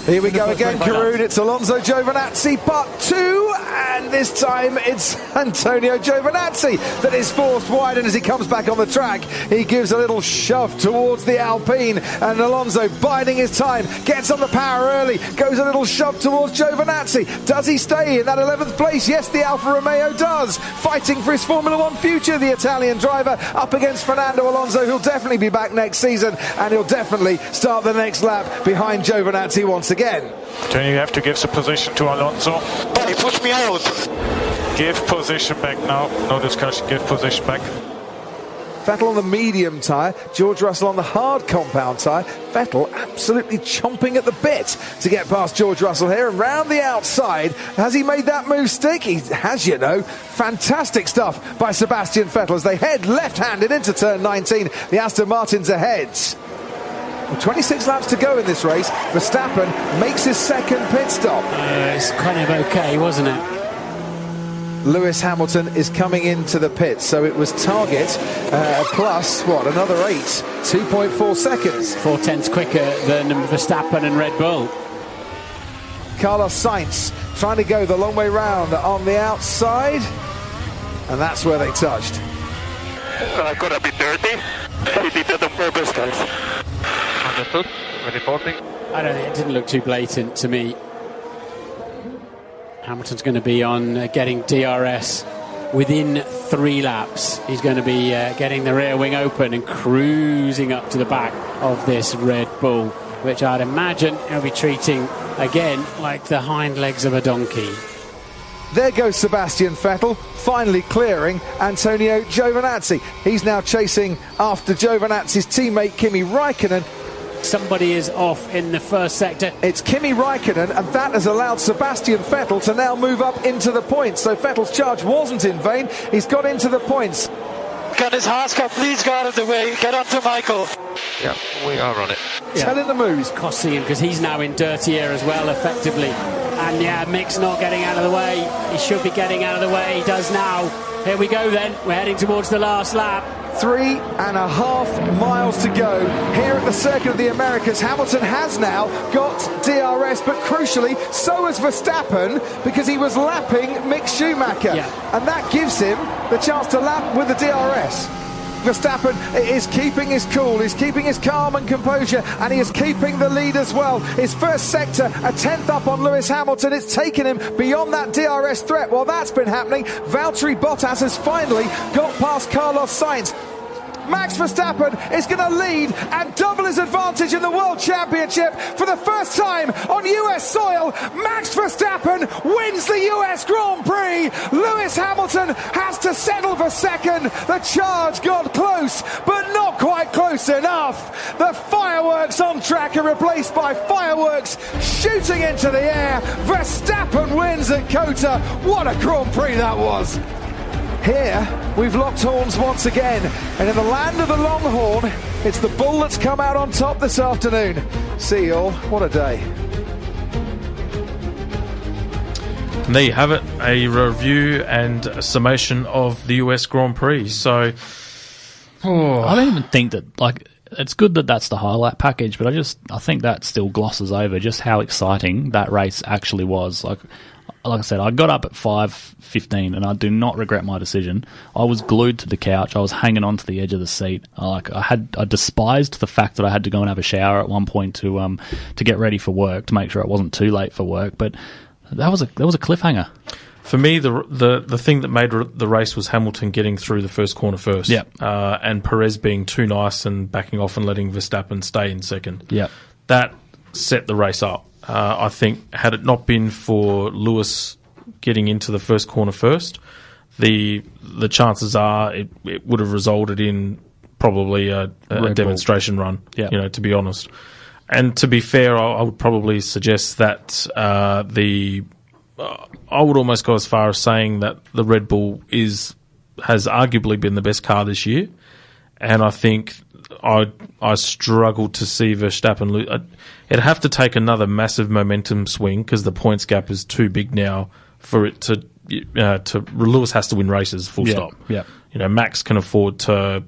S11: Here we go again, Karun. It's Alonso Giovinazzi, part 2, and this time it's Antonio Giovinazzi that is forced wide, and as he comes back on the track, he gives a little shove towards the Alpine, and Alonso biding his time, gets on the power early, goes a little shove towards Giovinazzi. Does he stay in that 11th place? Yes, the Alfa Romeo does. Fighting for his Formula 1 future, the Italian driver, up against Fernando Alonso, who'll definitely be back next season, and he'll definitely start the next lap behind Giovinazzi once again.
S14: Then you have to give the position to Alonso.
S13: But he pushed me out.
S14: Give position back now. No discussion. Give position back.
S11: Vettel on the medium tyre, George Russell on the hard compound tyre. Vettel absolutely chomping at the bit to get past George Russell here, and round the outside. Has he made that move stick? He has, you know. Fantastic stuff by Sebastian Vettel as they head left-handed into turn 19. The Aston Martin's ahead. 26 laps to go in this race. Verstappen makes his second pit stop.
S12: It's kind of okay, wasn't it?
S11: Lewis Hamilton is coming into the pits, so it was target plus, what, another 8, 2.4 seconds.
S12: 4/10 quicker than Verstappen and Red Bull.
S11: Carlos Sainz trying to go the long way round on the outside, and that's where they touched.
S13: I got a bit dirty. He did that on purpose, guys.
S14: Understood. Reporting.
S12: I don't think it didn't look too blatant to me. Hamilton's going to be on getting DRS within 3 laps. He's going to be getting the rear wing open and cruising up to the back of this Red Bull, which I'd imagine he'll be treating again like the hind legs of a donkey.
S11: There goes Sebastian Vettel, finally clearing Antonio Giovinazzi. He's now chasing after Giovinazzi's teammate Kimi Räikkönen.
S12: Somebody is off in the first sector.
S11: It's Kimi Räikkönen, and that has allowed Sebastian Vettel to now move up into the points. So Vettel's charge wasn't in vain. He's got into the points.
S13: Got his Haskell, please get out of the way. Get onto Michael.
S14: Yeah, we are on it.
S11: Yeah. Telling the moves.
S12: Costing him because he's now in dirty air as well, effectively. And yeah, Mick's not getting out of the way. He should be getting out of the way. He does now. Here we go then. We're heading towards the last lap.
S11: 3.5 miles to go here at the Circuit of the Americas. Hamilton has now got DRS, but crucially, so has Verstappen, because he was lapping Mick Schumacher.
S12: Yeah.
S11: And that gives him the chance to lap with the DRS. Verstappen is keeping his cool, he's keeping his calm and composure, and he is keeping the lead as well. His first sector, a 10th up on Lewis Hamilton. It's taken him beyond that DRS threat. While that's been happening, Valtteri Bottas has finally got past Carlos Sainz. Max Verstappen is going to lead and double his advantage in the World Championship for the first time on US soil. Max Verstappen wins the US Grand Prix. Lewis Hamilton has to settle for second. The charge got close, but not quite close enough. The fireworks on track are replaced by fireworks shooting into the air. Verstappen wins at COTA. What a Grand Prix that was. Here, we've locked horns once again, and in the land of the Longhorn, it's the Bull that's come out on top this afternoon. See you all. What a day.
S8: And there you have it, a review and a summation of the US Grand Prix. So,
S9: I don't even think that, like, it's good that that's the highlight package, but I think that still glosses over just how exciting that race actually was. Like I said, I got up at 5:15, and I do not regret my decision. I was glued to the couch. I was hanging on to the edge of the seat. I despised the fact that I had to go and have a shower at one point to get ready for work, to make sure it wasn't too late for work. But that was a cliffhanger.
S8: For me, the thing that made the race was Hamilton getting through the first corner first.
S9: Yeah.
S8: And Perez being too nice and backing off and letting Verstappen stay in second.
S9: Yeah.
S8: That set the race up. I think had it not been for Lewis getting into the first corner first, the chances are it would have resulted in probably a demonstration run, to be honest. And to be fair, I would probably suggest that I would almost go as far as saying that the Red Bull has arguably been the best car this year, and I think I struggle to see Verstappen lose. It'd have to take another massive momentum swing because the points gap is too big now for it to. Lewis has to win races, full stop.
S9: Yeah.
S8: Max can afford to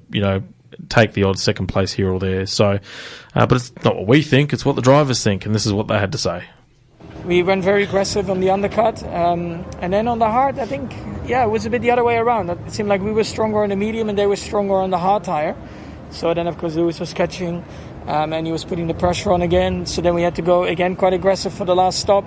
S8: take the odd second place here or there. So, but it's not what we think; it's what the drivers think, and this is what they had to say.
S15: We went very aggressive on the undercut, and then on the hard, I think, it was a bit the other way around. It seemed like we were stronger on the medium and they were stronger on the hard tire. So then, of course, Lewis was catching, and he was putting the pressure on again. So then we had to go again quite aggressive for the last stop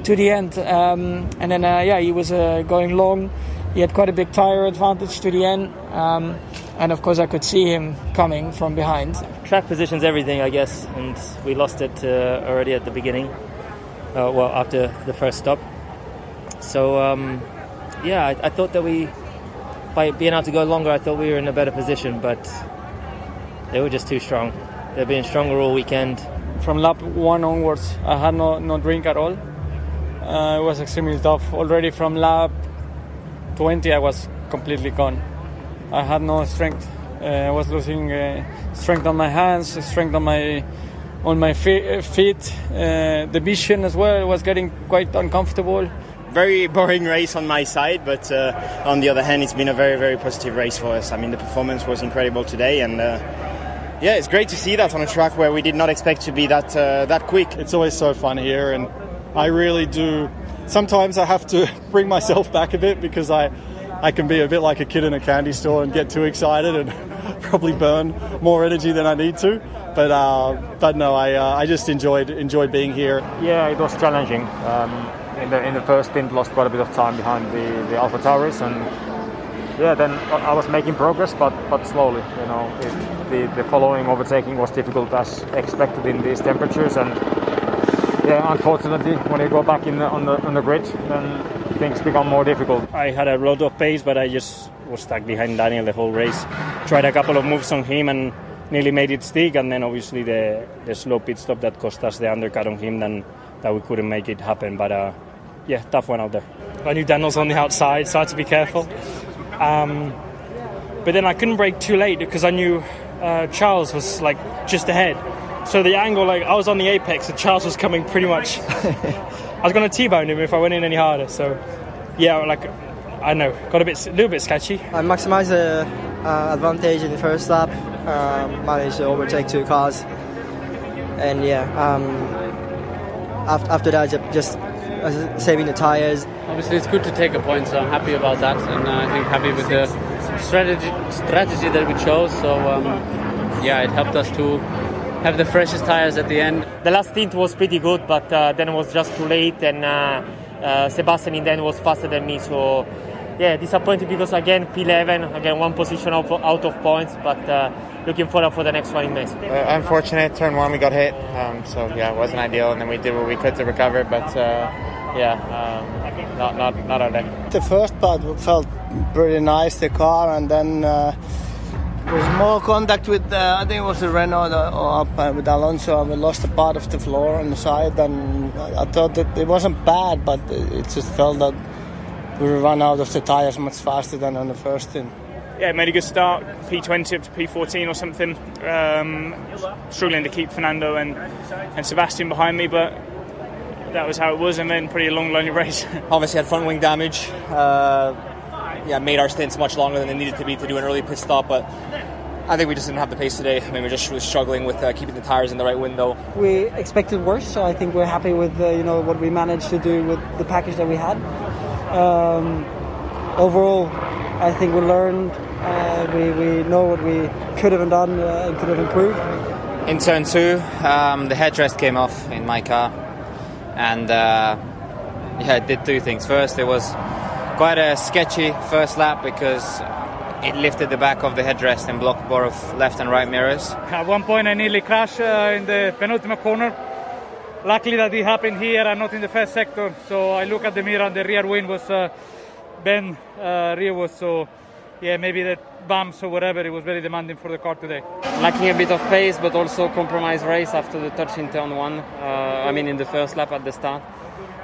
S15: to the end. And then, he was going long. He had quite a big tire advantage to the end. And, of course, I could see him coming from behind.
S16: Track position's everything, I guess, and we lost it already at the beginning. After the first stop. So, I thought that by being able to go longer, I thought we were in a better position, but they were just too strong. They've been stronger all weekend.
S15: From lap 1 onwards, I had no drink at all. It was extremely tough. Already from lap 20, I was completely gone. I had no strength. I was losing strength on my hands, strength on my feet. The vision as well was getting quite uncomfortable.
S17: Very boring race on my side, but on the other hand, it's been a very, very positive race for us. I mean, the performance was incredible today, and it's great to see that on a track where we did not expect to be that quick.
S18: It's always so fun here, and I really do. Sometimes I have to bring myself back a bit because I can be a bit like a kid in a candy store and get too excited and probably burn more energy than I need to. But no, I just enjoyed being here.
S19: Yeah, it was challenging. In the first stint, lost quite a bit of time behind the Alpha Tauris, and then I was making progress, but slowly. The following overtaking was difficult as expected in these temperatures, and unfortunately, when you go back on the grid, then things become more difficult.
S20: I had a lot of pace, but I just was stuck behind Daniel the whole race. Tried a couple of moves on him and nearly made it stick, and then obviously the slow pit stop that cost us the undercut on him, then that we couldn't make it happen. But tough one out there.
S21: I knew Daniel's on the outside, so I had to be careful. But then I couldn't brake too late because I knew Charles was just ahead. So the angle, I was on the apex and Charles was coming pretty much. I was going to T-bone him if I went in any harder. So I know, got a little bit sketchy.
S22: I maximised the advantage in the first lap. Managed to overtake 2 cars, and after that just saving the tires.
S23: Obviously it's good to take a point, so I'm happy about that, and I think happy with the strategy that we chose. So it helped us to have the freshest tires at the end.
S16: The last stint was pretty good, but then it was just too late, and Sebastian in the end was faster than me, so yeah, disappointed because again P11, again 1 position out of points, but looking forward for the next one in May.
S17: Unfortunate, turn 1 we got hit, so yeah, it wasn't ideal, and then we did what we could to recover, but not our day.
S1: The first part felt pretty nice, the car, and then there was more contact with, I think it was the Renault up with Alonso, and we lost a part of the floor on the side, and I thought that it wasn't bad, but it just felt that we ran out of the tyres much faster than on the first thing.
S21: Yeah, made a good start, P20 up to P14 or something, struggling to keep Fernando and Sebastian behind me, but that was how it was, and then pretty long, lonely race.
S2: Obviously had front wing damage, made our stints much longer than they needed to be to do an early pit stop, but I think we just didn't have the pace today. I mean, we're just really struggling with keeping the tyres in the right window.
S22: We expected worse, so I think we're happy with what we managed to do with the package that we had. Overall, I think we learned, we know what we could have done and could have improved.
S2: In turn 2, the headrest came off in my car, and it did 2 things. First, it was quite a sketchy first lap because it lifted the back of the headrest and blocked both left and right mirrors.
S21: At one point I nearly crashed in the penultimate corner. Luckily that it happened here and not in the first sector, so I look at the mirror and the rear wing was bent rearwards, so yeah, maybe the bumps or whatever, it was very demanding for the car today.
S23: Lacking a bit of pace, but also compromised race after the touch in turn 1, in the first lap at the start.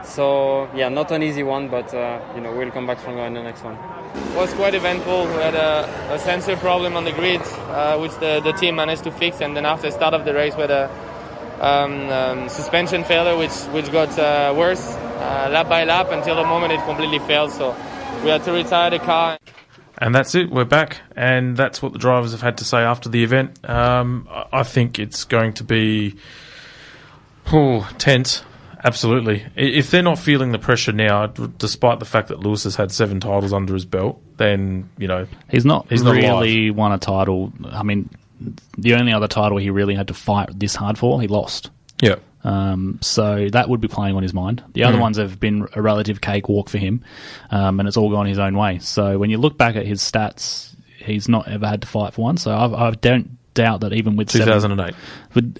S23: So yeah, not an easy one, but we'll come back stronger in the next one.
S3: It was quite eventful. We had a sensor problem on the grid, which the team managed to fix, and then after the start of the race we had a suspension failure which got worse lap by lap until the moment it completely failed, so we had to retire the car.
S8: And that's it, we're back, and that's what the drivers have had to say after the event. I think it's going to be tense. Absolutely. If they're not feeling the pressure now, despite the fact that Lewis has had 7 titles under his belt, then,
S9: he's not
S8: really
S9: alive. Won a title. I mean, the only other title he really had to fight this hard for, he lost.
S8: Yeah.
S9: So that would be playing on his mind. The other ones have been a relative cakewalk for him, and it's all gone his own way. So when you look back at his stats, he's not ever had to fight for one. So I don't doubt that even with
S8: 2008,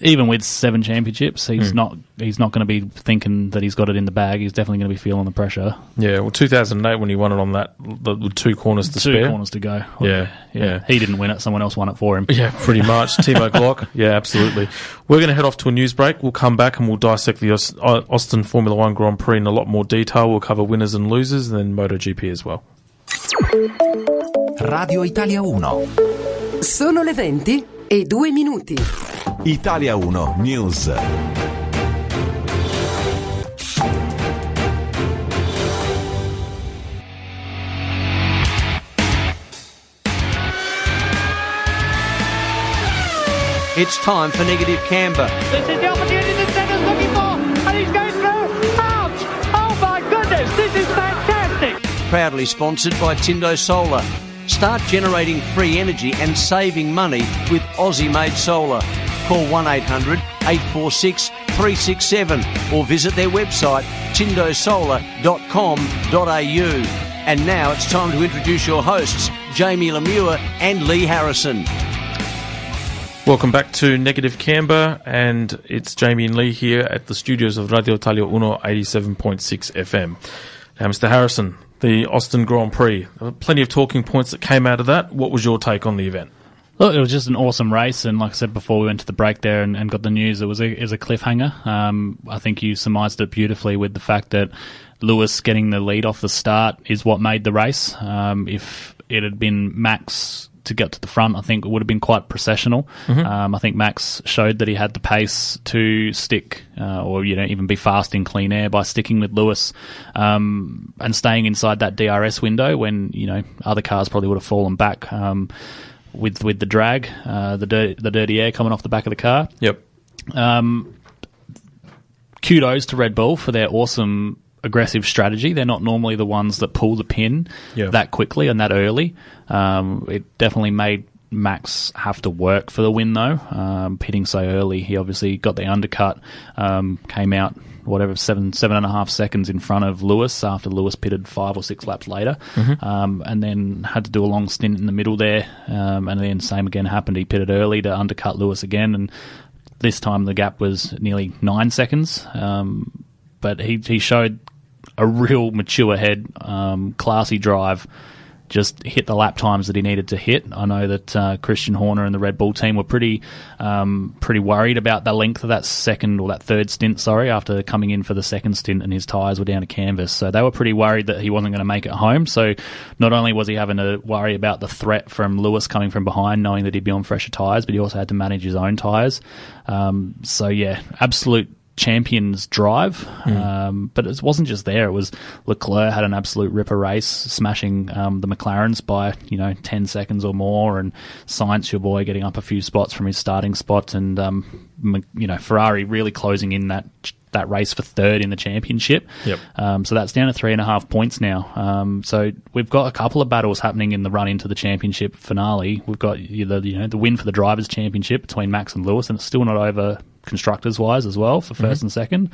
S9: even with 7 championships, he's not going to be thinking that he's got it in the bag. He's definitely going to be feeling the pressure.
S8: Yeah, well, 2008 when he won it on that with 2 corners to spare.
S9: 2 corners to go.
S8: Yeah.
S9: He didn't win it; someone else won it for him.
S8: Yeah, pretty much. Timo Glock. Yeah, absolutely. We're going to head off to a news break. We'll come back and we'll dissect the Austin Formula One Grand Prix in a lot more detail. We'll cover winners and losers, and then MotoGP as well.
S10: Radio Italia Uno.
S24: Sono le 20:02.
S10: Italia Uno News.
S6: It's time for Negative Camber.
S7: This is the opportunity that Senna's looking for, and he's going through. Ouch! Oh my goodness, this is fantastic!
S6: Proudly sponsored by Tindo Solar. Start generating free energy and saving money with Aussie-made solar. Call 1-800-846-367 or visit their website tindosolar.com.au. And now it's time to introduce your hosts, Jamie Lemure and Leigh Harrison.
S8: Welcome back to Negative Camber, and it's Jamie and Leigh here at the studios of Radio Italia Uno 87.6 FM. Now, Mr. Harrison, the Austin Grand Prix. There were plenty of talking points that came out of that. What was your take on the event?
S9: Look, it was just an awesome race, and like I said before we went to the break there and got the news, it was a cliffhanger. I think you surmised it beautifully with the fact that Lewis getting the lead off the start is what made the race. If it had been Max to get to the front, I think it would have been quite processional.
S8: Mm-hmm.
S9: I think Max showed that he had the pace to stick or even be fast in clean air by sticking with Lewis and staying inside that DRS window when other cars probably would have fallen back with the drag, the dirty air coming off the back of the car.
S8: Yep.
S9: Kudos to Red Bull for their awesome aggressive strategy. They're not normally the ones that pull the pin that quickly and that early. It definitely made Max have to work for the win, though. Pitting so early, he obviously got the undercut, came out, 7.5 seconds in front of Lewis after Lewis pitted 5 or 6 laps later, and then had to do a long stint in the middle there, and then same again happened. He pitted early to undercut Lewis again, and this time the gap was nearly 9 seconds, but he showed a real mature head, classy drive, just hit the lap times that he needed to hit. I know that Christian Horner and the Red Bull team were pretty worried about the length of that third stint, after coming in for the second stint and his tyres were down to canvas. So they were pretty worried that he wasn't going to make it home. So not only was he having to worry about the threat from Lewis coming from behind, knowing that he'd be on fresher tyres, but he also had to manage his own tyres. Absolute champion's drive, but it wasn't just there. It was Leclerc had an absolute ripper race, smashing the McLarens by 10 seconds or more, and Sainz, your boy, getting up a few spots from his starting spot, and Ferrari really closing in that race for third in the championship. So that's down to 3.5 points now. So we've got a couple of battles happening in the run into the championship finale. We've got the win for the Drivers' Championship between Max and Lewis, and it's still not over constructors-wise as well for first and second.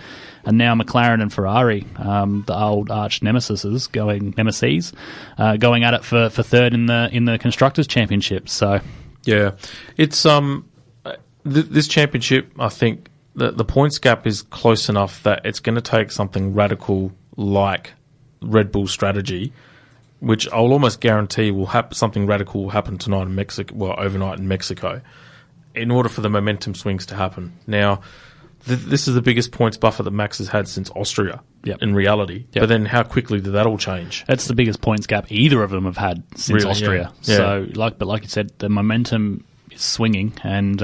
S9: And now McLaren and Ferrari, the old arch nemesis, going at it for third in the Constructors' Championship. So
S8: yeah, it's this championship, I think the points gap is close enough that it's going to take something radical like Red Bull strategy, which I'll almost guarantee something radical will happen tonight in Mexico, overnight in Mexico, in order for the momentum swings to happen. Now, this is the biggest points buffer that Max has had since Austria, in reality. But then how quickly did that all change?
S9: That's the biggest points gap either of them have had since Austria. Yeah. So, like you said, the momentum is swinging, and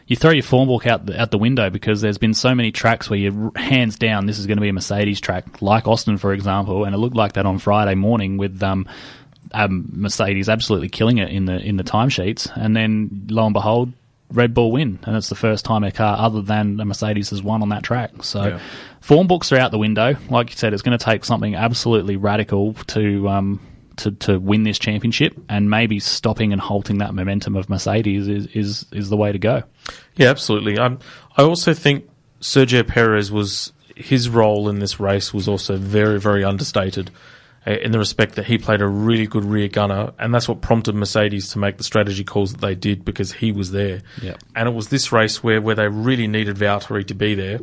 S9: you throw your form book out the window, because there's been so many tracks where you're hands down, this is going to be a Mercedes track, like Austin, for example, and it looked like that on Friday morning with Mercedes absolutely killing it in the timesheets, and then lo and behold, Red Bull win, and it's the first time a car other than a Mercedes has won on that track. So form books are out the window. Like you said, it's going to take something absolutely radical to win this championship, and maybe stopping and halting that momentum of Mercedes is the way to go.
S8: Yeah, absolutely. I also think Sergio Perez his role in this race was also very, very understated, in the respect that he played a really good rear gunner, and that's what prompted Mercedes to make the strategy calls that they did, because he was there. And it was this race where they really needed Valtteri to be there.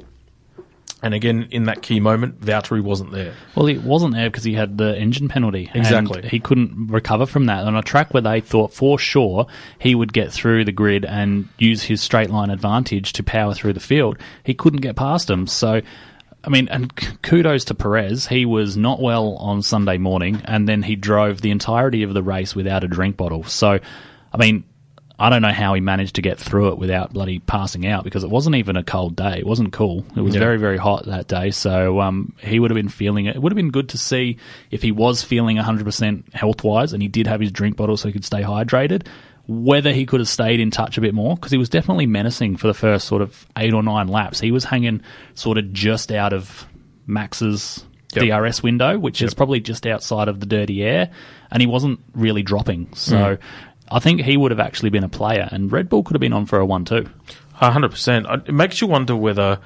S8: And again, in that key moment, Valtteri wasn't there.
S9: Well, he wasn't there because he had the engine penalty.
S8: Exactly.
S9: And he couldn't recover from that. On a track where they thought for sure he would get through the grid and use his straight line advantage to power through the field, he couldn't get past them. So, I mean, and kudos to Perez. He was not well on Sunday morning, and then he drove the entirety of the race without a drink bottle. So, I mean, I don't know how he managed to get through it without bloody passing out, because it wasn't even a cold day. It wasn't cool. It was very, very hot that day. So he would have been feeling it. It would have been good to see if he was feeling 100% health-wise and he did have his drink bottle so he could stay hydrated, whether he could have stayed in touch a bit more, because he was definitely menacing for the first sort of 8 or 9 laps. He was hanging sort of just out of Max's DRS window, which is probably just outside of the dirty air, and he wasn't really dropping. So I think he would have actually been a player, and Red Bull could have been on for a 1-2.
S8: 100%. It makes you wonder whether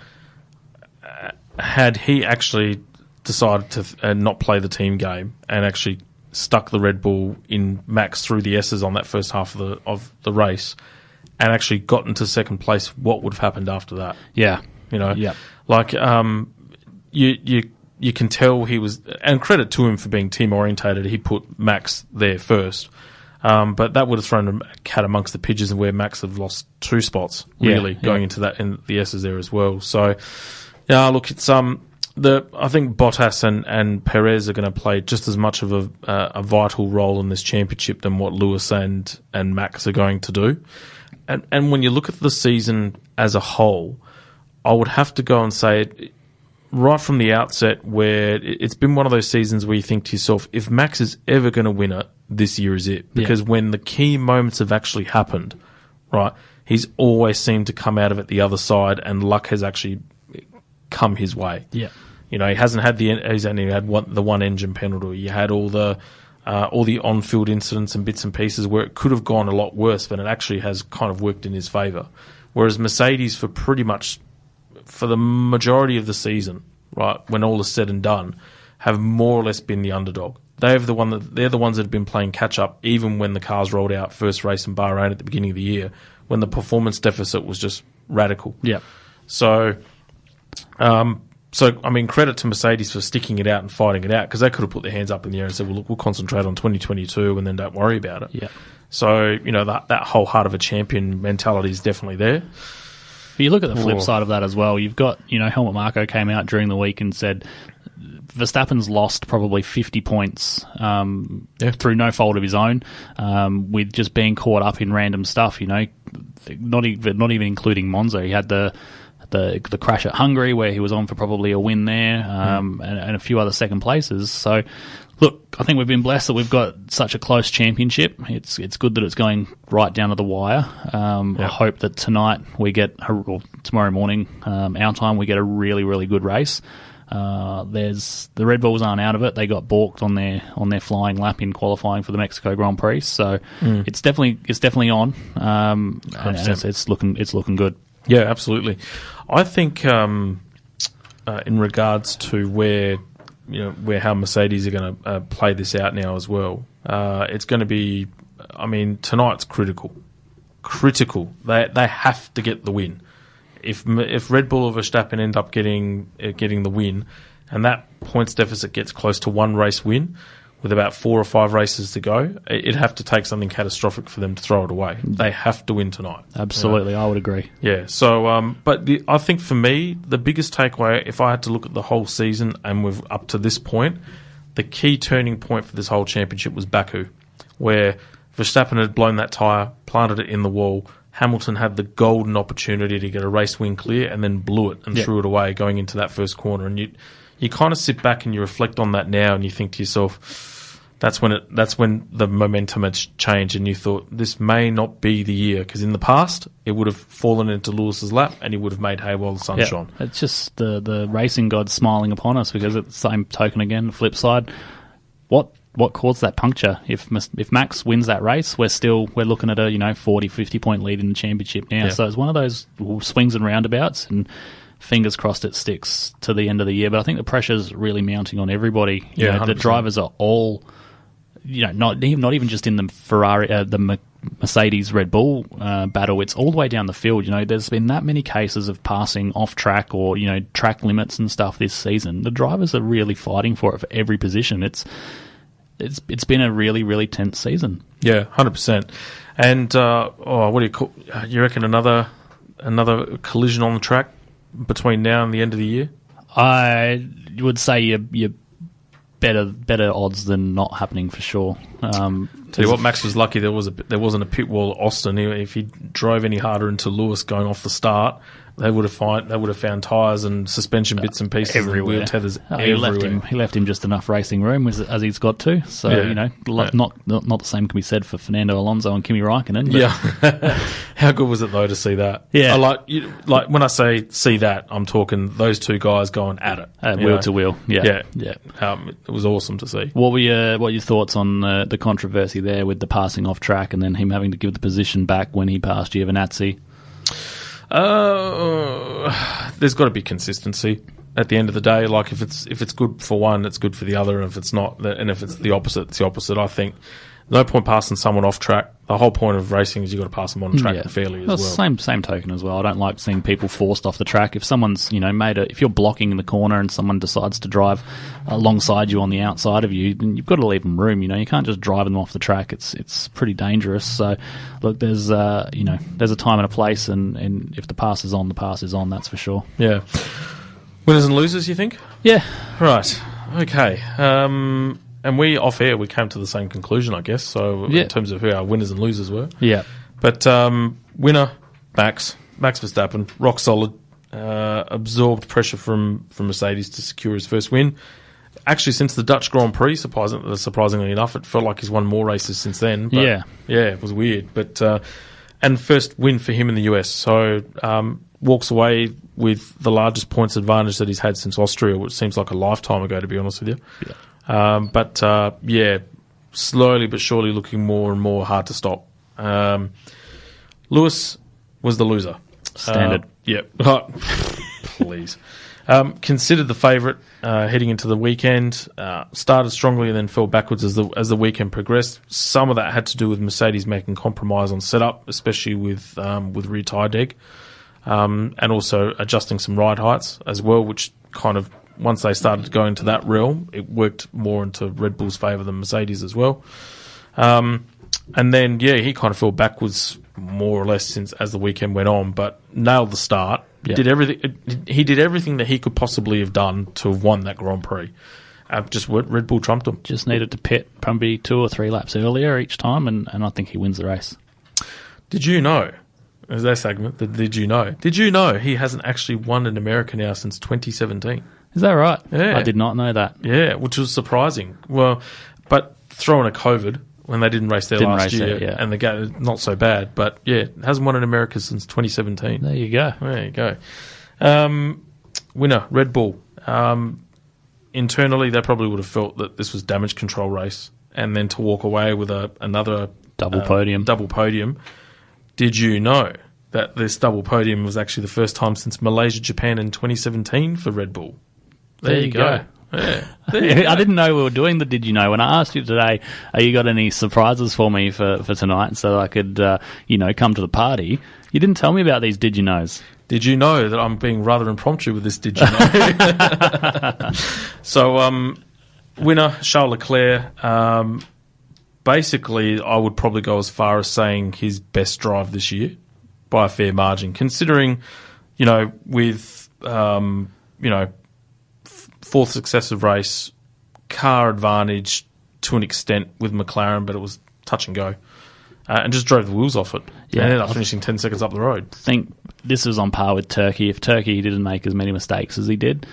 S8: had he actually decided to not play the team game and actually stuck the Red Bull in Max through the S's on that first half of the race and actually got into second place, what would have happened after that?
S9: Yeah.
S8: You know? Yeah. Like, you can tell he was, and credit to him for being team orientated, he put Max there first. But that would have thrown a cat amongst the pigeons, where Max have lost 2 spots, really, going into that, and the S's there as well. So, yeah, look, it's I think Bottas and Perez are going to play just as much of a vital role in this championship than what Lewis and Max are going to do. And when you look at the season as a whole, I would have to go and say it right from the outset, where it's been one of those seasons where you think to yourself, if Max is ever going to win it, this year is it. Because when the key moments have actually happened, right, he's always seemed to come out of it the other side, and luck has actually come his way.
S9: Yeah.
S8: You know, he's only had the one engine penalty. You had all the all the on-field incidents and bits and pieces where it could have gone a lot worse, but it actually has kind of worked in his favour. Whereas Mercedes, for the majority of the season, right, when all is said and done, have more or less been the underdog. They're the ones that have been playing catch-up, even when the cars rolled out first race in Bahrain at the beginning of the year, when the performance deficit was just radical.
S9: Yeah.
S8: So, I mean, credit to Mercedes for sticking it out and fighting it out, because they could have put their hands up in the air and said, well, look, we'll concentrate on 2022 and then don't worry about it.
S9: Yeah.
S8: So, that whole heart of a champion mentality is definitely there.
S9: But you look at the flip side of that as well. You've got, Helmut Marko came out during the week and said Verstappen's lost probably 50 points through no fault of his own, with just being caught up in random stuff, not even including Monza. He had the crash at Hungary where he was on for probably a win there, and a few other second places. So, look, I think we've been blessed that we've got such a close championship. It's good that it's going right down to the wire. I hope that tonight we get, or tomorrow morning, our time, we get a really, really good race. The Red Bulls aren't out of it. They got balked on their flying lap in qualifying for the Mexico Grand Prix. So it's definitely on. And it's looking good.
S8: Yeah, absolutely. I think in regards to where how Mercedes are going to play this out now as well, it's going to be. I mean, tonight's critical. They have to get the win. If Red Bull or Verstappen end up getting the win, and that points deficit gets close to one race win, with about 4 or 5 races to go, it'd have to take something catastrophic for them to throw it away. They have to win tonight.
S9: Absolutely, I would agree.
S8: Yeah. So, I think for me, the biggest takeaway, if I had to look at the whole season and we've up to this point, the key turning point for this whole championship was Baku, where Verstappen had blown that tyre, planted it in the wall. Hamilton had the golden opportunity to get a race win clear and then blew it and threw it away going into that first corner. And you kind of sit back and you reflect on that now and you think to yourself, that's when the momentum had changed and you thought, this may not be the year, because in the past it would have fallen into Lewis's lap and he would have made hay while the sun shone.
S9: It's just the racing god smiling upon us, because at the same token again, the flip side, what caused that puncture? If Max wins that race, we're looking at a 40, 50 point lead in the championship now. Yeah. So it's one of those swings and roundabouts, and fingers crossed it sticks to the end of the year. But I think the pressure's really mounting on everybody. The drivers are all, not even just in the Ferrari, the Mercedes Red Bull battle. It's all the way down the field. There's been that many cases of passing off track or track limits and stuff this season. The drivers are really fighting for it for every position. It's been a really, really tense season.
S8: Yeah, 100%. And what do you call? You reckon another collision on the track between now and the end of the year?
S9: I would say you're better odds than not happening for sure.
S8: Tell you what, Max was lucky there wasn't a pit wall at Austin. If he drove any harder into Lewis going off the start, they would have found tyres and suspension bits and pieces everywhere. And wheel tethers everywhere.
S9: He left him just enough racing room as he's got to. So not the same can be said for Fernando Alonso and Kimi Raikkonen.
S8: Yeah, how good was it though to see that?
S9: Yeah,
S8: like when I say see that, I'm talking those two guys going at it,
S9: wheel to wheel. Yeah.
S8: It was awesome to see.
S9: What were your thoughts on the controversy there with the passing off track and then him having to give the position back when he passed Giovinazzi?
S8: There's got to be consistency at the end of the day. Like if it's good for one, it's good for the other, and if it's not, and if it's the opposite, it's the opposite. I think no point passing someone off track. The whole point of racing is you've got to pass them on track fairly as well.
S9: Same token as well. I don't like seeing people forced off the track. If someone's if you're blocking in the corner and someone decides to drive alongside you on the outside of you, then you've got to leave them room. You can't just drive them off the track. It's pretty dangerous. So look, there's a time and a place, and if the pass is on, the pass is on. That's for sure.
S8: Yeah. Winners and losers, you think?
S9: Yeah.
S8: Right. Okay. And we, off air, we came to the same conclusion, I guess, so in terms of who our winners and losers were.
S9: Yeah.
S8: But winner, Max Verstappen, rock solid, absorbed pressure from Mercedes to secure his first win. Actually, since the Dutch Grand Prix, surprisingly enough, it felt like he's won more races since then. But yeah, it was weird. But and first win for him in the US, so walks away with the largest points advantage that he's had since Austria, which seems like a lifetime ago, to be honest with you.
S9: Yeah.
S8: slowly but surely looking more and more hard to stop. Lewis was the loser.
S9: Standard.
S8: Yep. Please. Considered the favourite heading into the weekend. Started strongly and then fell backwards as the weekend progressed. Some of that had to do with Mercedes making compromise on setup, especially with rear tyre deg, and also adjusting some ride heights as well, which kind of, once they started to go into that realm, it worked more into Red Bull's favour than Mercedes as well. And then, he kind of fell backwards more or less as the weekend went on, but nailed the start.
S9: Yeah.
S8: He did everything that he could possibly have done to have won that Grand Prix. Just Red Bull trumped him.
S9: Just needed to pit probably 2 or 3 laps earlier each time, and I think he wins the race.
S8: Did you know, as that segment, did you know he hasn't actually won in America now since 2017?
S9: Is that right?
S8: Yeah.
S9: I did not know that.
S8: Yeah, which was surprising. Well, but throwing a COVID when they didn't race there last year, and the game not so bad, but hasn't won in America since 2017.
S9: There you go.
S8: Winner, Red Bull. Internally, they probably would have felt that this was damage control race, and then to walk away with another
S9: double podium.
S8: Did you know that this double podium was actually the first time since Malaysia, Japan in 2017 for Red Bull? There you go. Yeah.
S9: I didn't know we were doing the Did You Know. When I asked you today, you got any surprises for me for tonight so that I could, come to the party, you didn't tell me about these Did You Knows.
S8: Did you know that I'm being rather impromptu with this Did You Know? So, winner, Charles Leclerc. Basically, I would probably go as far as saying his best drive this year by a fair margin, considering, with, fourth successive race, car advantage to an extent with McLaren, but it was touch and go. And just drove the wheels off it. And ended up finishing 10 seconds up the road.
S9: I think this was on par with Turkey. If Turkey didn't make as many mistakes as he did,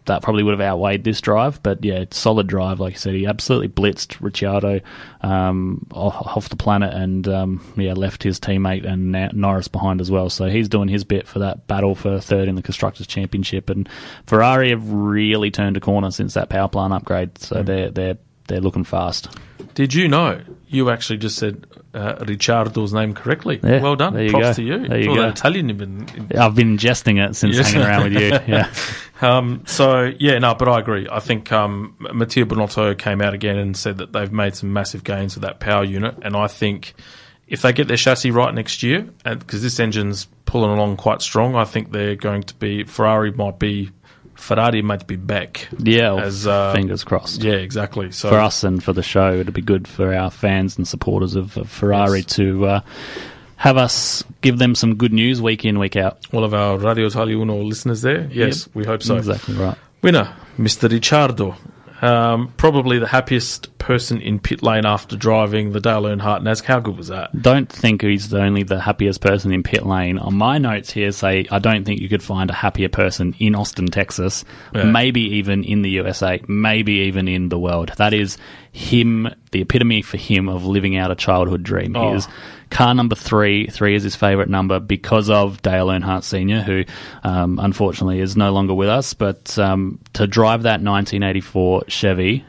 S9: that probably would have outweighed this drive. But solid drive, like you said. He absolutely blitzed Ricciardo off the planet and left his teammate and Norris behind as well. So he's doing his bit for that battle for third in the Constructors' Championship. And Ferrari have really turned a corner since that power plant upgrade. So they're looking fast.
S8: Did you know you actually just said Ricciardo's name correctly?
S9: Yeah,
S8: well done.
S9: There you
S8: Props
S9: go.
S8: to you.
S9: There you
S8: all
S9: go.
S8: that Italian you've been...
S9: I've been ingesting it since hanging around with you. Yeah.
S8: But I agree. I think Mattia Binotto came out again and said that they've made some massive gains with that power unit, and I think if they get their chassis right next year, because this engine's pulling along quite strong, I think they're going to be... Ferrari might be back.
S9: Yeah, fingers crossed.
S8: Yeah, exactly. So
S9: for us and for the show, it'd be good for our fans and supporters of Ferrari to have us give them some good news week in, week out.
S8: All of our Radio Italia Uno listeners there? Yes, we hope so.
S9: Exactly right.
S8: Winner, Mr. Ricciardo. Probably the happiest person in pit lane after driving the Dale Earnhardt NASCAR. How good was that?
S9: Don't think he's only the happiest person in pit lane. On my notes here say I don't think you could find a happier person in Austin, Texas, maybe even in the USA, maybe even in the world. That is him, the epitome for him of living out a childhood dream. He is car number 3. 3 is his favourite number because of Dale Earnhardt Sr., who unfortunately is no longer with us. But to drive that 1984 Chevy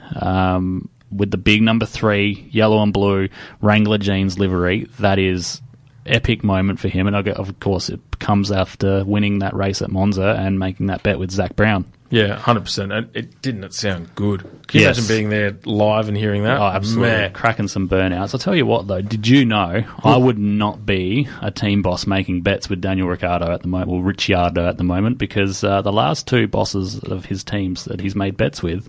S9: with the big number 3, yellow and blue Wrangler jeans livery, that is epic moment for him. And of course, it comes after winning that race at Monza and making that bet with Zach Brown.
S8: Yeah, 100%. And it sound good? Can you imagine being there live and hearing that?
S9: Oh, absolutely.
S8: Man.
S9: Cracking some burnouts. I'll tell you what, though. Did you know I would not be a team boss making bets with Daniel Ricciardo at the moment, or Ricciardo at the moment, because the last 2 bosses of his teams that he's made bets with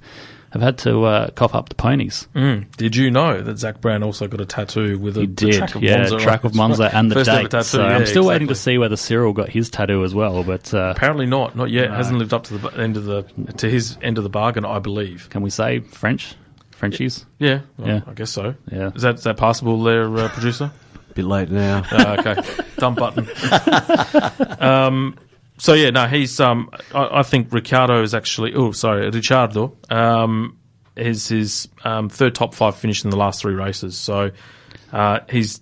S9: have had to cough up the ponies.
S8: Did you know that Zach Brown also got a tattoo with the track of Monza?
S9: Track of Monza and the
S8: First
S9: date.
S8: ever tattoo,
S9: so I'm still waiting to see whether Cyril got his tattoo as well. But
S8: apparently not yet. No. Hasn't lived up to his end of the bargain, I believe.
S9: Can we say Frenchies?
S8: Yeah, I guess so.
S9: Yeah,
S8: is that possible there, producer?
S6: Bit late now.
S8: Okay, dump button. He's. I think Ricciardo is actually. Ricciardo is his 3rd top 5 finish in the last 3 races. So his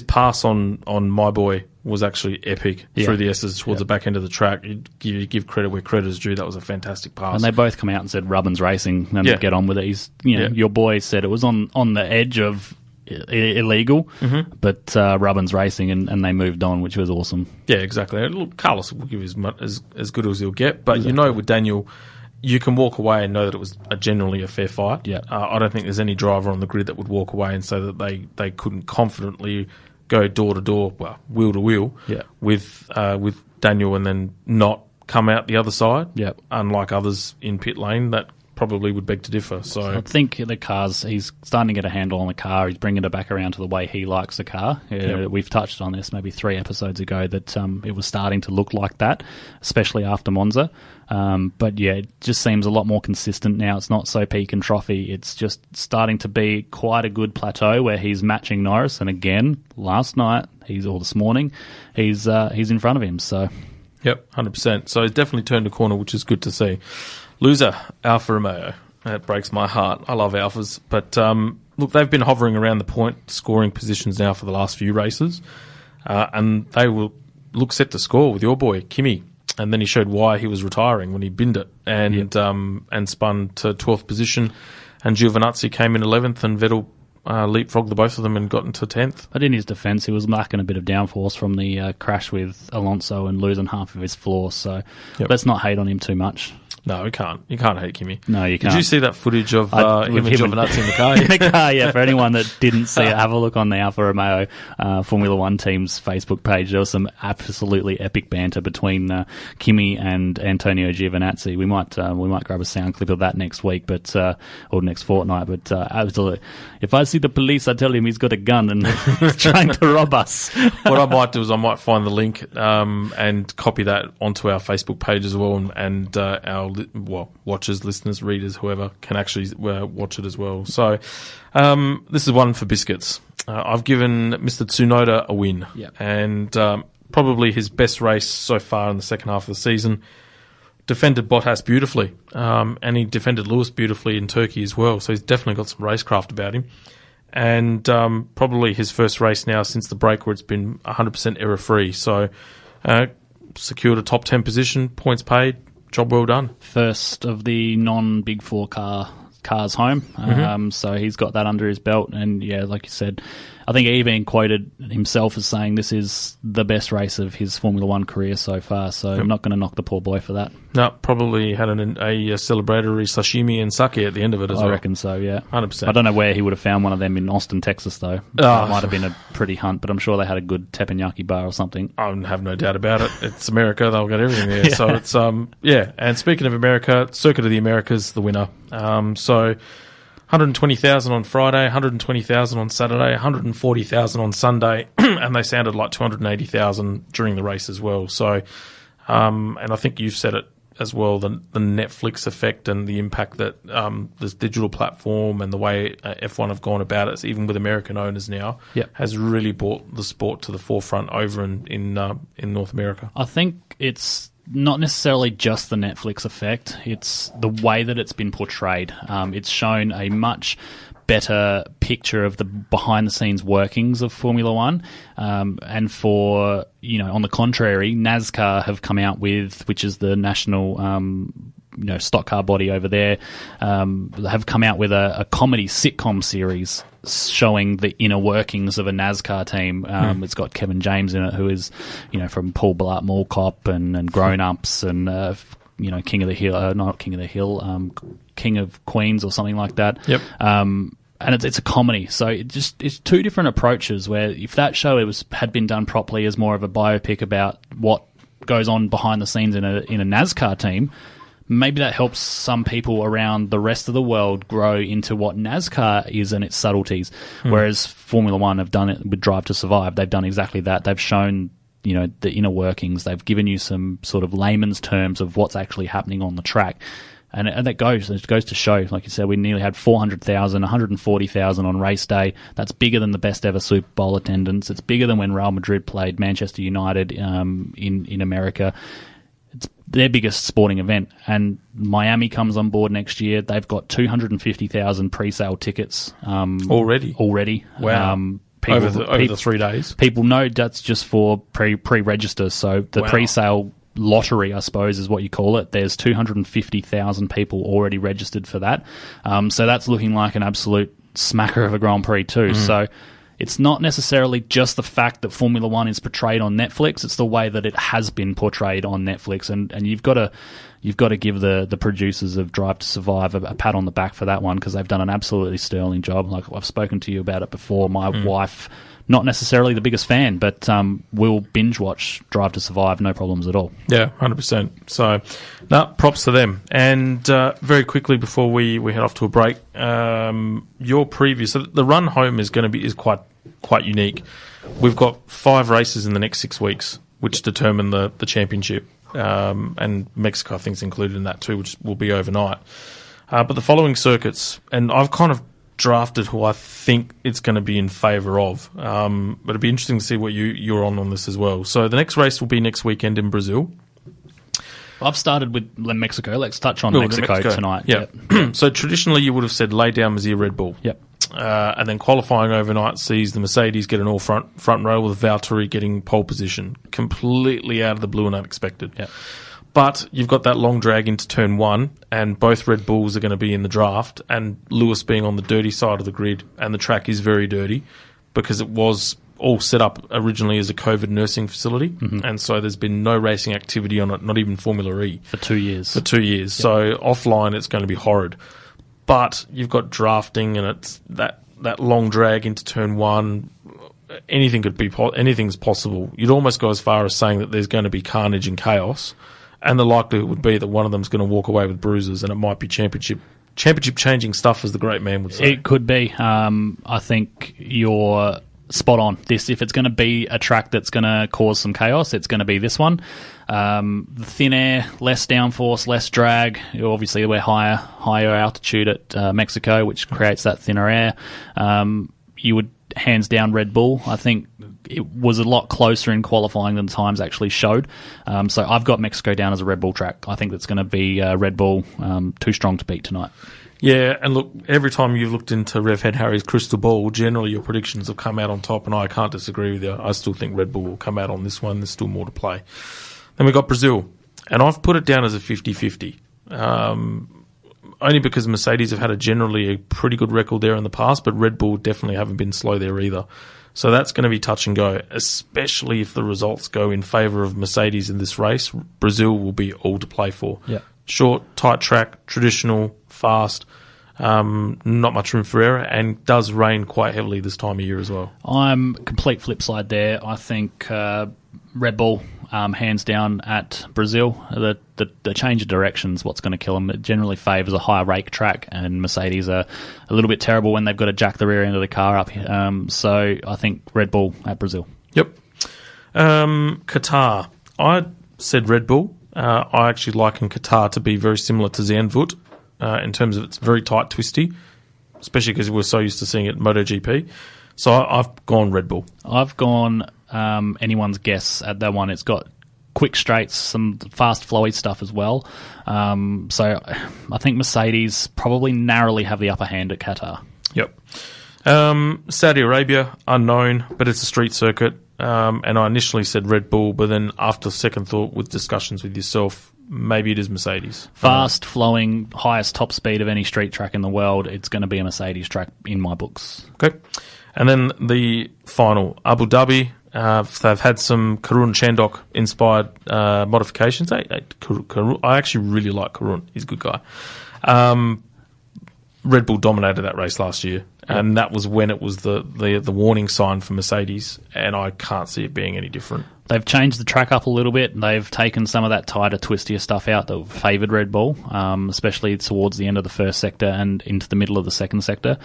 S8: pass on my boy was actually epic
S9: Yeah.
S8: through the S's towards the back end of the track. You give credit where credit is due. That was a fantastic pass.
S9: And they both come out and said Rubbins Racing and get on with it. He's, your boy said it was on the edge of illegal, but Rubbins Racing and they moved on, which was awesome.
S8: Yeah, exactly. Look, Carlos will give as good as he'll get, but with Daniel, you can walk away and know that it was generally a fair fight.
S9: Yeah.
S8: I don't think there's any driver on the grid that would walk away and say that they couldn't confidently go door to door, well, wheel to wheel, with Daniel and then not come out the other side.
S9: Yeah.
S8: Unlike others in pit lane that probably would beg to differ. So
S9: I think the cars, he's starting to get a handle on the car. He's bringing it back around to the way he likes the car. We've touched on this maybe 3 episodes ago that it was starting to look like that, especially after Monza. But it just seems a lot more consistent now. It's not so peak and trophy. It's just starting to be quite a good plateau where he's matching Norris. And again, last night, this morning, he's in front of him. So,
S8: yep, 100%. So he's definitely turned a corner, which is good to see. Loser, Alfa Romeo. That breaks my heart. I love Alfas. But look, they've been hovering around the point scoring positions now for the last few races. And they will look set to score with your boy, Kimi. And then he showed why he was retiring when he binned it and spun to 12th position. And Giovinazzi came in 11th and Vettel leapfrogged the both of them and got into 10th.
S9: But in his defence, he was lacking a bit of downforce from the crash with Alonso and losing half of his floor. So let's not hate on him too much.
S8: No, we can't. You can't hate Kimi.
S9: No, you can't.
S8: Did you see that footage of him and Giovinazzi in the car?
S9: In the car, yeah. For anyone that didn't see it, have a look on the Alfa Romeo Formula One team's Facebook page. There was some absolutely epic banter between Kimi and Antonio Giovinazzi. We might grab a sound clip of that next week, or next fortnight. But absolutely, if I see the police, I tell him he's got a gun and he's trying to rob us.
S8: What I might do is I might find the link and copy that onto our Facebook page as well, and our watchers, listeners, readers, whoever can actually watch it as well. So this is one for biscuits. I've given Mr. Tsunoda a win, and probably his best race so far in the second half of the season. Defended Bottas beautifully, and he defended Lewis beautifully in Turkey as well. So he's definitely got some racecraft about him. And probably his first race now since the break where it's been 100% error-free. So secured a top 10 position, points paid. Job well done. First
S9: of the non-Big Four cars home. So he's got that under his belt. And, like you said, I think he even quoted himself as saying this is the best race of his Formula One career so far. So I'm not going to knock the poor boy for that.
S8: No, probably had a celebratory sashimi and sake at the end of it as well.
S9: I reckon so, yeah.
S8: 100%.
S9: I don't know where he would have found one of them in Austin, Texas, though. That might have been a pretty hunt, but I'm sure they had a good teppanyaki bar or something.
S8: I have no doubt about it. It's America. They'll get everything there. So it's, And speaking of America, Circuit of the Americas, the winner. So 120,000 on Friday, 120,000 on Saturday, 140,000 on Sunday, and they sounded like 280,000 during the race as well. So, and I think you've said it as well, the Netflix effect and the impact that this digital platform and the way F1 have gone about it, even with American owners now, has really brought the sport to the forefront over in North America.
S9: I think it's not necessarily just the Netflix effect, it's the way that it's been portrayed. It's shown a much better picture of the behind-the-scenes workings of Formula One. And for, on the contrary, NASCAR have come out with, which is the national stock car body over there, have come out with a comedy sitcom series showing the inner workings of a NASCAR team. It's got Kevin James in it, who is, from Paul Blart Mall Cop and Grown Ups and, King of the Hill, not King of the Hill, King of Queens or something like that.
S8: Yep.
S9: And it's a comedy, so it's two different approaches. Where if that show had been done properly as more of a biopic about what goes on behind the scenes in a NASCAR team, maybe that helps some people around the rest of the world grow into what NASCAR is and its subtleties. Whereas Formula One have done it with Drive to Survive. They've done exactly that. They've shown the inner workings. They've given you some sort of layman's terms of what's actually happening on the track. And it goes to show, like you said, we nearly had 400,000, 140,000 on race day. That's bigger than the best ever Super Bowl attendance. It's bigger than when Real Madrid played Manchester United in America. It's their biggest sporting event. And Miami comes on board next year. They've got 250,000 pre-sale tickets.
S8: Already?
S9: Already.
S8: Wow. over the 3 days.
S9: People know that's just for pre-register. So the pre-sale lottery, I suppose, is what you call it. There's 250,000 people already registered for that. So that's looking like an absolute smacker of a Grand Prix too. So it's not necessarily just the fact that Formula One is portrayed on Netflix. It's the way that it has been portrayed on Netflix, and you've got to give the producers of Drive to Survive a pat on the back for that one, because they've done an absolutely sterling job. Like I've spoken to you about it before. My wife, not necessarily the biggest fan, but will binge watch Drive to Survive, no problems at all.
S8: Yeah, 100%. So, props to them. And very quickly before we head off to a break, your preview. So the run home is quite unique. We've got 5 races in the next 6 weeks, which determine the championship. And Mexico, I think, is included in that too, which will be overnight. But the following circuits, and I've kind of drafted who I think it's going to be in favour of. But it'd be interesting to see what you're on this as well. So the next race will be next weekend in Brazil.
S9: I've started with Mexico. Let's touch on Mexico tonight.
S8: Yep. So traditionally you would have said lay down Mazia Red Bull.
S9: Yep.
S8: And then qualifying overnight sees the Mercedes get an all front row with Valtteri getting pole position. Completely out of the blue and unexpected.
S9: Yep.
S8: But you've got that long drag into turn 1, and both Red Bulls are going to be in the draft, and Lewis being on the dirty side of the grid, and the track is very dirty because it was all set up originally as a COVID nursing facility, and so there's been no racing activity on it, not even Formula E.
S9: For 2 years.
S8: Yep. So offline it's going to be horrid. But you've got drafting, and it's that long drag into turn 1. Anything's possible. You'd almost go as far as saying that there's going to be carnage and chaos. And the likelihood would be that one of them's going to walk away with bruises, and it might be championship changing stuff, as the great man would say.
S9: It could be. I think you're spot on. If it's going to be a track that's going to cause some chaos, it's going to be this one. The thin air, less downforce, less drag. Obviously, we're higher altitude at Mexico, which creates that thinner air. You would hands down Red Bull. I think it was a lot closer in qualifying than the times actually showed. So I've got Mexico down as a Red Bull track. I think that's going to be Red Bull too strong to beat tonight.
S8: Yeah, and look, every time you've looked into Rev Head Harry's crystal ball, generally your predictions have come out on top, and I can't disagree with you. I still think Red Bull will come out on this one. There's still more to play. Then we've got Brazil, and I've put it down as a 50-50. Only because Mercedes have had generally a pretty good record there in the past, but Red Bull definitely haven't been slow there either. So that's going to be touch and go, especially if the results go in favour of Mercedes in this race. Brazil will be all to play for.
S9: Yeah.
S8: Short, tight track, traditional, fast, not much room for error, and does rain quite heavily this time of year as well.
S9: I'm complete flip side there. I think Red Bull, hands down at Brazil. The change of directions, what's going to kill them. It generally favours a higher rake track, and Mercedes are a little bit terrible when they've got to jack the rear end of the car up. So I think Red Bull at Brazil.
S8: Yep. Qatar. I said Red Bull. I actually liken Qatar to be very similar to Zandvoort in terms of it's very tight, twisty, especially because we're so used to seeing it in MotoGP. So I've gone Red Bull.
S9: I've gone anyone's guess at that one. It's got quick straights, some fast flowy stuff as well. So I think Mercedes probably narrowly have the upper hand at Qatar.
S8: Yep. Saudi Arabia, unknown, but it's a street circuit. And I initially said Red Bull, but then after second thought with discussions with yourself, maybe it is Mercedes.
S9: Fast, flowing, highest top speed of any street track in the world. It's going to be a Mercedes track in my books.
S8: Okay. And then the final, Abu Dhabi. They've had some Karun Chandok inspired modifications. I actually really like Karun. He's a good guy. Red Bull dominated that race last year, and that was when it was the warning sign for Mercedes, and I can't see it being any different.
S9: They've changed the track up a little bit. They've taken some of that tighter, twistier stuff out that favoured Red Bull, especially towards the end of the first sector and into the middle of the second sector.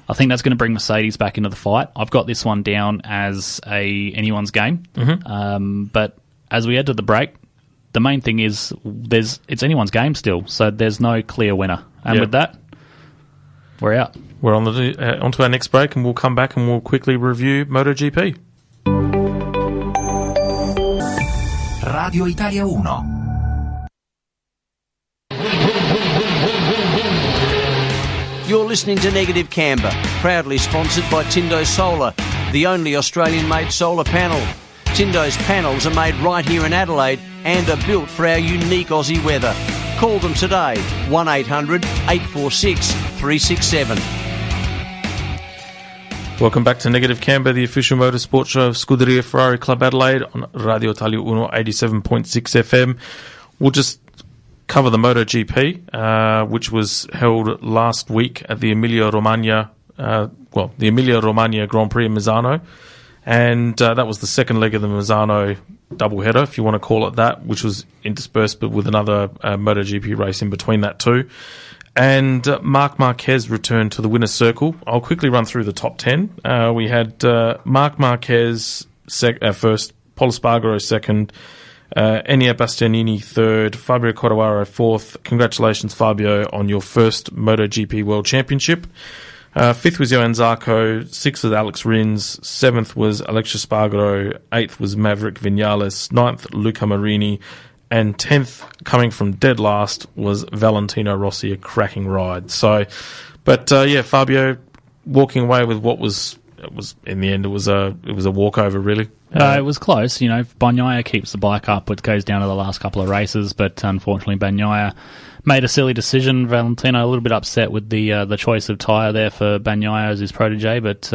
S9: I think that's going to bring Mercedes back into the fight. I've got this one down as anyone's game.
S8: Mm-hmm.
S9: But as we head to the break, the main thing is it's anyone's game still, so there's no clear winner. And with that, we're out.
S8: We're on onto our next break, and we'll come back and we'll quickly review MotoGP.
S10: Radio Italia Uno.
S6: You're listening to Negative Camber, proudly sponsored by Tindo Solar. the only Australian-made solar panel. Tindo's panels are made right here in Adelaide and are built for our unique Aussie weather. Call them today, 1800 846 367.
S8: Welcome back to Negative Camber, the official motorsport show of Scuderia Ferrari Club Adelaide on Radio Italia Uno 87.6 FM. We'll just cover the MotoGP, which was held last week at the Emilia-Romagna Grand Prix in Misano. And that was the second leg of the Misano doubleheader, if you want to call it that, which was interspersed but with another MotoGP race in between that too. And Marc Marquez returned to the winner's circle. I'll quickly run through the top 10. We had Marc Marquez first, Pol Espargaro second, Enea Bastianini third, Fabio Quartararo fourth. Congratulations, Fabio, on your first MotoGP World Championship. Fifth was Johan Zarco, sixth was Alex Rins, seventh was Alexia Spargaro, eighth was Maverick Vinales, ninth Luca Marini, and 10th, coming from dead last, was Valentino Rossi, a cracking ride. So, but Fabio walking away with what was in the end it was a walkover really.
S9: It was close. You know, Bagnaia keeps the bike up. It goes down to the last couple of races, but unfortunately Bagnaia made a silly decision. Valentino a little bit upset with the choice of tyre there for Bagnaia as his protege, but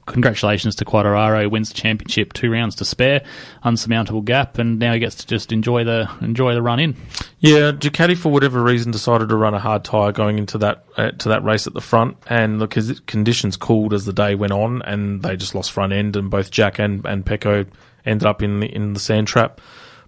S9: congratulations to Quartararo. He wins the championship, 2 rounds to spare, unsurmountable gap, and now he gets to just enjoy the run in.
S8: Yeah, Ducati for whatever reason decided to run a hard tyre going into that race at the front, and the conditions cooled as the day went on, and they just lost front end, and both Jack and Pecco ended up in the sand trap.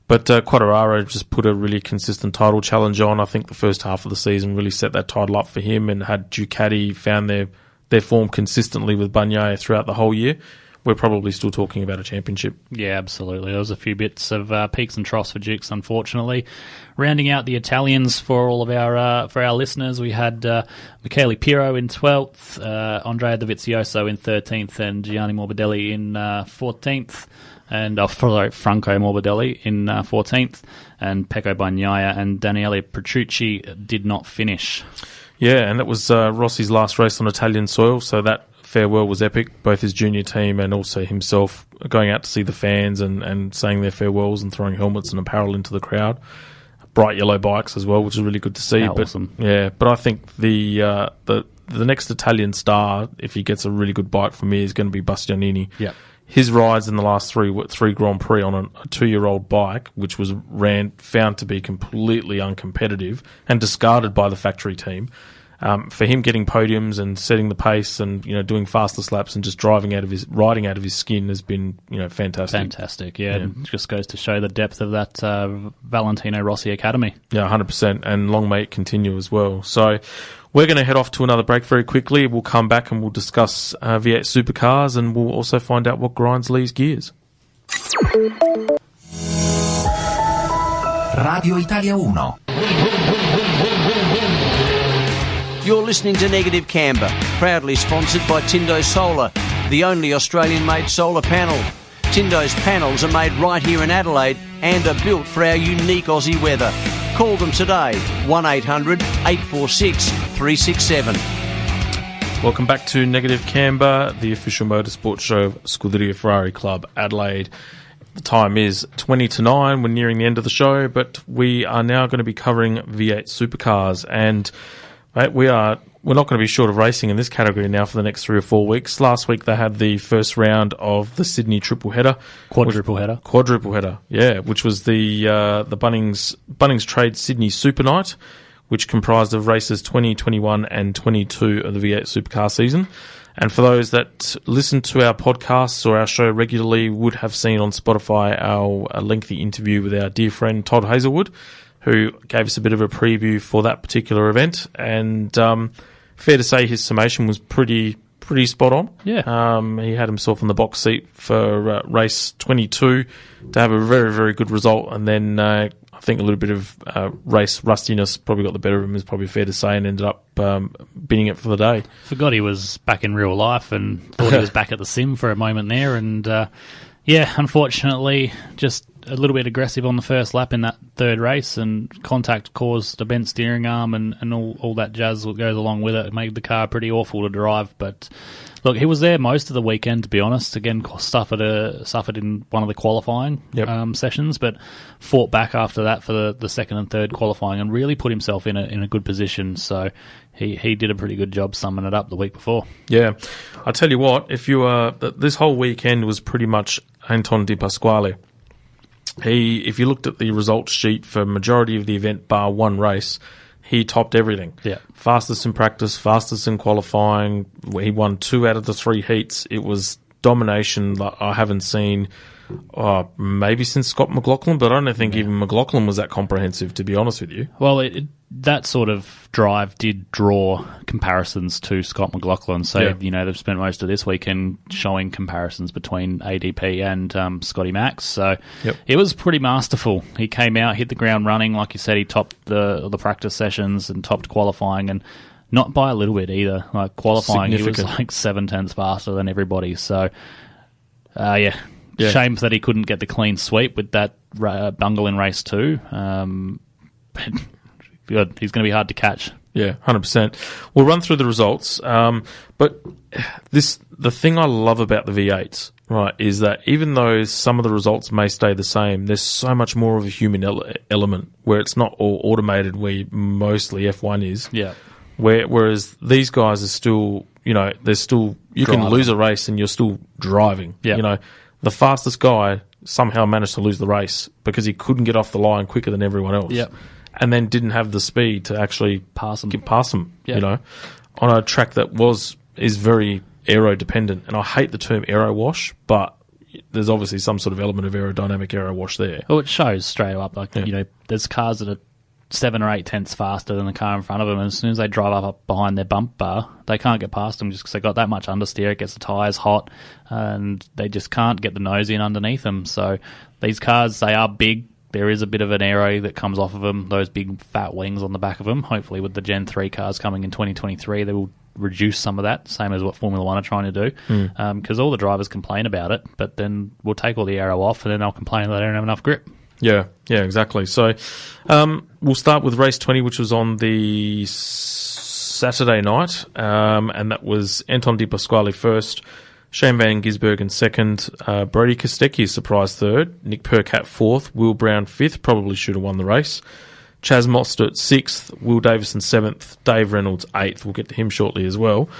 S8: But Quartararo just put a really consistent title challenge on. I think the first half of the season really set that title up for him, and had Ducati found their form consistently with Bagnaia throughout the whole year, we're probably still talking about a championship.
S9: Yeah, absolutely. There was a few bits of peaks and troughs for Dukes, unfortunately. Rounding out the Italians for all of our listeners, we had Michele Pirro in 12th, Andrea Dovizioso in 13th, and Gianni Morbidelli in 14th. And Franco Morbidelli in 14th, and Pecco Bagnaia and Daniele Petrucci did not finish.
S8: Yeah, and that was Rossi's last race on Italian soil, so that farewell was epic. Both his junior team and also himself going out to see the fans and saying their farewells and throwing helmets and apparel into the crowd. Bright yellow bikes as well, which is really good to see.
S9: Awesome.
S8: Yeah, but I think the next Italian star, if he gets a really good bike from me, is going to be Bastianini.
S9: Yeah.
S8: His rides in the last three Grand Prix on a 2-year-old bike, which was found to be completely uncompetitive and discarded by the factory team. For him getting podiums and setting the pace and doing faster slaps and just riding out of his skin has been fantastic.
S9: Fantastic, yeah. It just goes to show the depth of that Valentino Rossi Academy.
S8: Yeah, 100%, and long may it continue as well. So we're going to head off to another break very quickly. We'll come back and we'll discuss V8 Supercars, and we'll also find out what grinds Leigh's gears.
S10: Radio Italia Uno.
S6: You're listening to Negative Camber, proudly sponsored by Tindo Solar, the only Australian-made solar panel. Tindo's panels are made right here in Adelaide and are built for our unique Aussie weather. Call them today, 1800 846 367.
S8: Welcome back to Negative Camber, the official motorsport show of Scuderia Ferrari Club Adelaide. The time is 20 to 9. We're nearing the end of the show, but we are now going to be covering V8 Supercars, and we're not going to be short of racing in this category now for the next 3 or 4 weeks. Last week they had the first round of the Sydney triple header.
S9: Quadruple header,
S8: yeah, which was the Bunnings Trade Sydney Super Night, which comprised of races 20, 21 and 22 of the V8 Supercar season. And for those that listen to our podcasts or our show regularly would have seen on Spotify our lengthy interview with our dear friend Todd Hazelwood, who gave us a bit of a preview for that particular event. And fair to say his summation was pretty spot on.
S9: Yeah.
S8: He had himself in the box seat for race 22 to have a very, very good result. And then I think a little bit of race rustiness probably got the better of him, is probably fair to say, and ended up binning it for the day.
S9: Forgot he was back in real life and thought he was back at the sim for a moment there. And unfortunately, just a little bit aggressive on the first lap in that third race, and contact caused a bent steering arm and all that jazz that goes along with it. It made the car pretty awful to drive. But look, he was there most of the weekend, to be honest. Again, suffered in one of the qualifying sessions, but fought back after that for the second and third qualifying and really put himself in a good position. So he did a pretty good job summing it up the week before.
S8: Yeah. I tell you what, this whole weekend was pretty much Anton Di Pasquale. If you looked at the results sheet for majority of the event bar one race, he topped everything.
S9: Yeah.
S8: Fastest in practice, fastest in qualifying. He won 2 out of the 3 heats. It was domination that I haven't seen maybe since Scott McLaughlin, but I don't think even McLaughlin was that comprehensive, to be honest with you.
S9: Well, that sort of drive did draw comparisons to Scott McLaughlin. So, they've spent most of this weekend showing comparisons between ADP and Scotty Max. So it was pretty masterful. He came out, hit the ground running. Like you said, he topped the practice sessions and topped qualifying, and not by a little bit either. Like qualifying, he was like 7 tenths faster than everybody. So, shame that he couldn't get the clean sweep with that bungle in race 2. But he's going to be hard to catch.
S8: Yeah, 100%. We'll run through the results. But the thing I love about the V8s, right, is that even though some of the results may stay the same, there's so much more of a human element where it's not all automated, where mostly F1 is.
S9: Yeah.
S8: Whereas these guys are still, there's still, you can lose a race and you're still driving.
S9: Yeah.
S8: The fastest guy somehow managed to lose the race because he couldn't get off the line quicker than everyone else.
S9: Yep.
S8: And then didn't have the speed to actually
S9: pass him.
S8: On a track that is very aero dependent. And I hate the term aero wash, but there's obviously some sort of element of aerodynamic aero wash there.
S9: Well, it shows straight up. Like, there's cars that are 7 or 8 tenths faster than the car in front of them, and as soon as they drive up behind their bump bar, they can't get past them just because they've got that much understeer. It gets the tyres hot, and they just can't get the nose in underneath them. So these cars, they are big. There is a bit of an aero that comes off of them, those big fat wings on the back of them. Hopefully with the Gen 3 cars coming in 2023, they will reduce some of that, same as what Formula 1 are trying to do, because all the drivers complain about it, but then we'll take all the aero off, and then they'll complain that they don't have enough grip.
S8: Yeah, exactly. So we'll start with race 20, which was on the Saturday night, and that was Anton Di Pasquale first, Shane Van Gisbergen second, Brody Kostecki surprise third, Nick Percat fourth, Will Brown fifth, probably should have won the race, Chaz Mostert sixth, Will Davison seventh, Dave Reynolds eighth, we'll get to him shortly as well.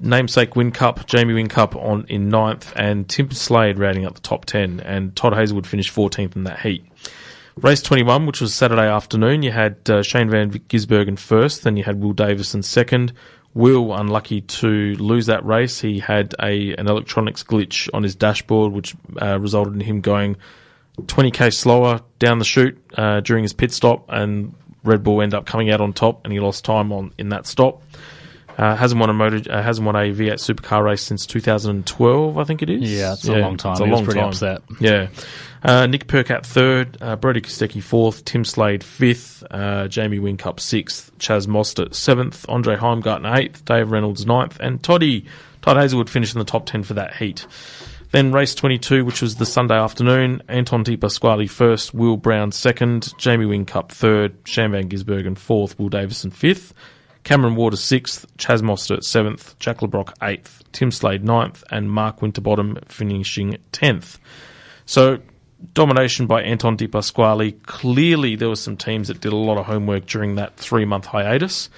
S8: Namesake Whincup, Jamie Whincup in ninth, and Tim Slade rounding up the top 10, and Todd Hazelwood finished 14th in that heat. Race 21, which was Saturday afternoon, you had Shane Van Gisbergen first, then you had Will Davison second. Will, unlucky to lose that race. He had an electronics glitch on his dashboard, which resulted in him going 20k slower down the chute during his pit stop, and Red Bull ended up coming out on top, and he lost time in that stop. Hasn't won a V8 supercar race since 2012, I think it is.
S9: Yeah, it's a long time. He was pretty upset.
S8: Yeah. Nick Percat third, Brody Kostecki fourth, Tim Slade fifth, Jamie Whincup sixth, Chaz Mostert seventh, Andre Heimgartner eighth, Dave Reynolds ninth, and Todd Hazelwood finished in the top 10 for that heat. Then race 22, which was the Sunday afternoon, Anton Di Pasquale first, Will Brown second, Jamie Whincup third, Shane Van Gisbergen fourth, Will Davison fifth, Cameron Waters 6th, Chaz Mostert 7th, Jack LeBrock 8th, Tim Slade 9th, and Mark Winterbottom finishing 10th. So, domination by Anton Di Pasquale. Clearly, there were some teams that did a lot of homework during that 3-month hiatus.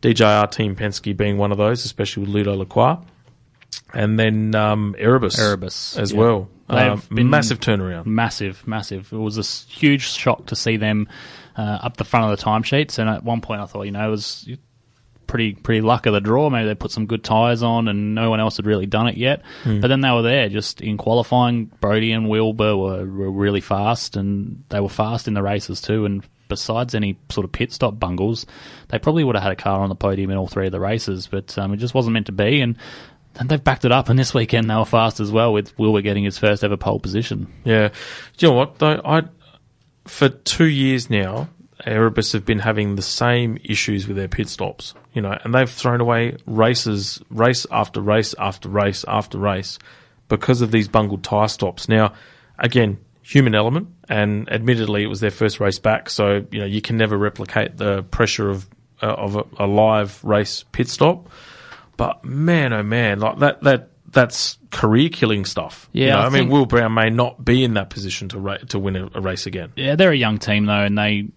S8: DJR Team Penske being one of those, especially with Ludo Lacroix. And then Erebus as well. Massive turnaround.
S9: Massive. It was a huge shock to see them up the front of the timesheets, and at one point I thought, it was pretty luck of the draw. Maybe they put some good tyres on and no one else had really done it yet. But then they were there just in qualifying. Brody and Wilbur were really fast, and they were fast in the races too. And besides any sort of pit stop bungles, they probably would have had a car on the podium in all 3 of the races, but it just wasn't meant to be. And they've backed it up, and this weekend they were fast as well, with Wilbur getting his first ever pole position.
S8: Yeah. Do you know what, though? For 2 years now, Erebus have been having the same issues with their pit stops, and they've thrown away race after race after race after race because of these bungled tyre stops. Now, again, human element, and admittedly it was their first race back, so you can never replicate the pressure of a live race pit stop. But man, oh man, like that's career-killing stuff.
S9: Yeah,
S8: I mean, Will Brown may not be in that position to win a race again.
S9: Yeah, they're a young team though, and they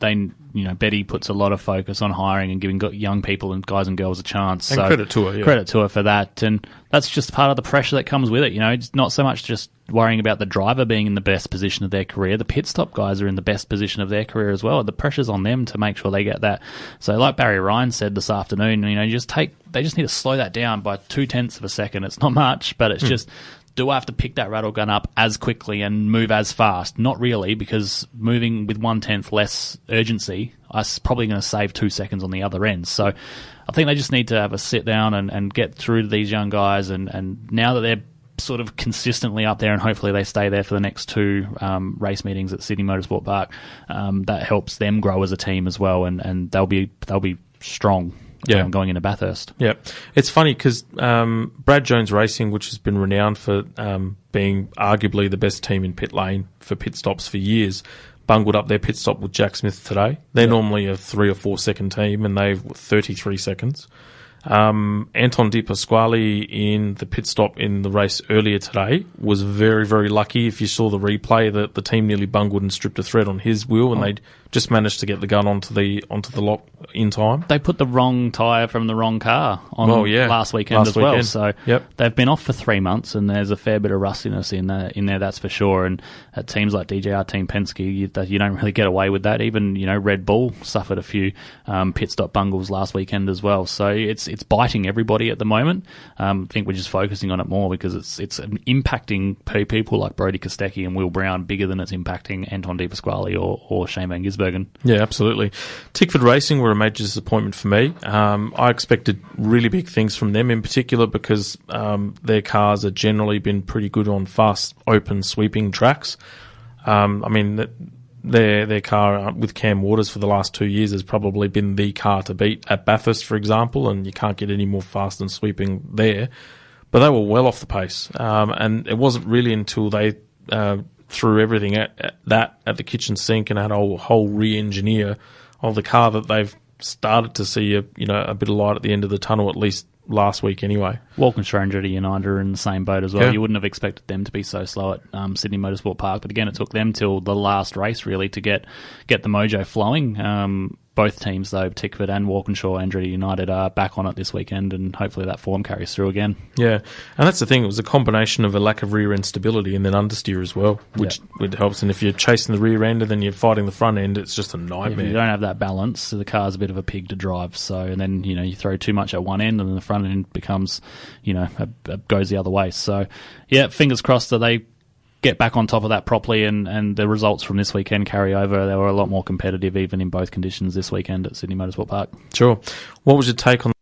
S9: Betty puts a lot of focus on hiring and giving young people and guys and girls a chance.
S8: And
S9: so
S8: credit to her, yeah.
S9: Credit to her for that, and that's just part of the pressure that comes with it. It's not so much just worrying about the driver being in the best position of their career. The pit stop guys are in the best position of their career as well. The pressure's on them to make sure they get that. So, like Barry Ryan said this afternoon, they just need to slow that down by 0.2 of a second. It's not much, but it's just, do I have to pick that rattle gun up as quickly and move as fast? Not really, because moving with 1/10 less urgency, I'm probably going to save 2 seconds on the other end. So I think they just need to have a sit down and get through to these young guys. And now that they're sort of consistently up there, and hopefully they stay there for the next 2 race meetings at Sydney Motorsport Park, that helps them grow as a team as well, and they'll be strong.
S8: Yeah.
S9: Going into Bathurst.
S8: Yeah. It's funny because Brad Jones Racing, which has been renowned for being arguably the best team in pit lane for pit stops for years, bungled up their pit stop with Jack Smith today. They're normally a 3 or 4 second team, and they've 33 seconds. Anton Di Pasquale in the pit stop in the race earlier today was very, very lucky. If you saw the replay, the team nearly bungled and stripped a thread on his wheel, and they'd just managed to get the gun onto the lock in time.
S9: They put the wrong tyre from the wrong car on last weekend as well. So they've been off for 3 months, and there's a fair bit of rustiness in there, that's for sure. And at teams like DJR Team Penske, you don't really get away with that. Even Red Bull suffered a few pit stop bungles last weekend as well. So it's biting everybody at the moment. I think we're just focusing on it more because it's impacting people like Brody Kostecki and Will Brown bigger than it's impacting Anton Di Pasquale or Shane Van Gisbergen.
S8: Yeah, absolutely. Tickford Racing were a major disappointment for me. I expected really big things from them in particular because their cars have generally been pretty good on fast, open, sweeping tracks. I mean, their car with Cam Waters for the last 2 years has probably been the car to beat at Bathurst, for example, and you can't get any more fast and sweeping there. But they were well off the pace, and it wasn't really until they threw everything at the kitchen sink and had a whole re-engineer of the car that they've started to see a bit of light at the end of the tunnel, at least last week anyway.
S9: Walkinshaw and Andretti United are in the same boat as well.
S8: Yeah.
S9: You wouldn't have expected them to be so slow at Sydney Motorsport Park, but again, it took them till the last race really to get the mojo flowing. Both teams, though, Tickford and Walkinshaw Andretti United, are back on it this weekend, and hopefully that form carries through again.
S8: Yeah, and that's the thing. It was a combination of a lack of rear-end stability and then understeer as well, which helps. And if you're chasing the rear end and then you're fighting the front end, it's just a nightmare.
S9: If you don't have that balance, so the car's a bit of a pig to drive. So, and then, you throw too much at one end and then the front end becomes, goes the other way. So, yeah, fingers crossed that they get back on top of that properly, and the results from this weekend carry over. They were a lot more competitive even in both conditions this weekend at Sydney Motorsport Park.
S8: Sure. What was your take on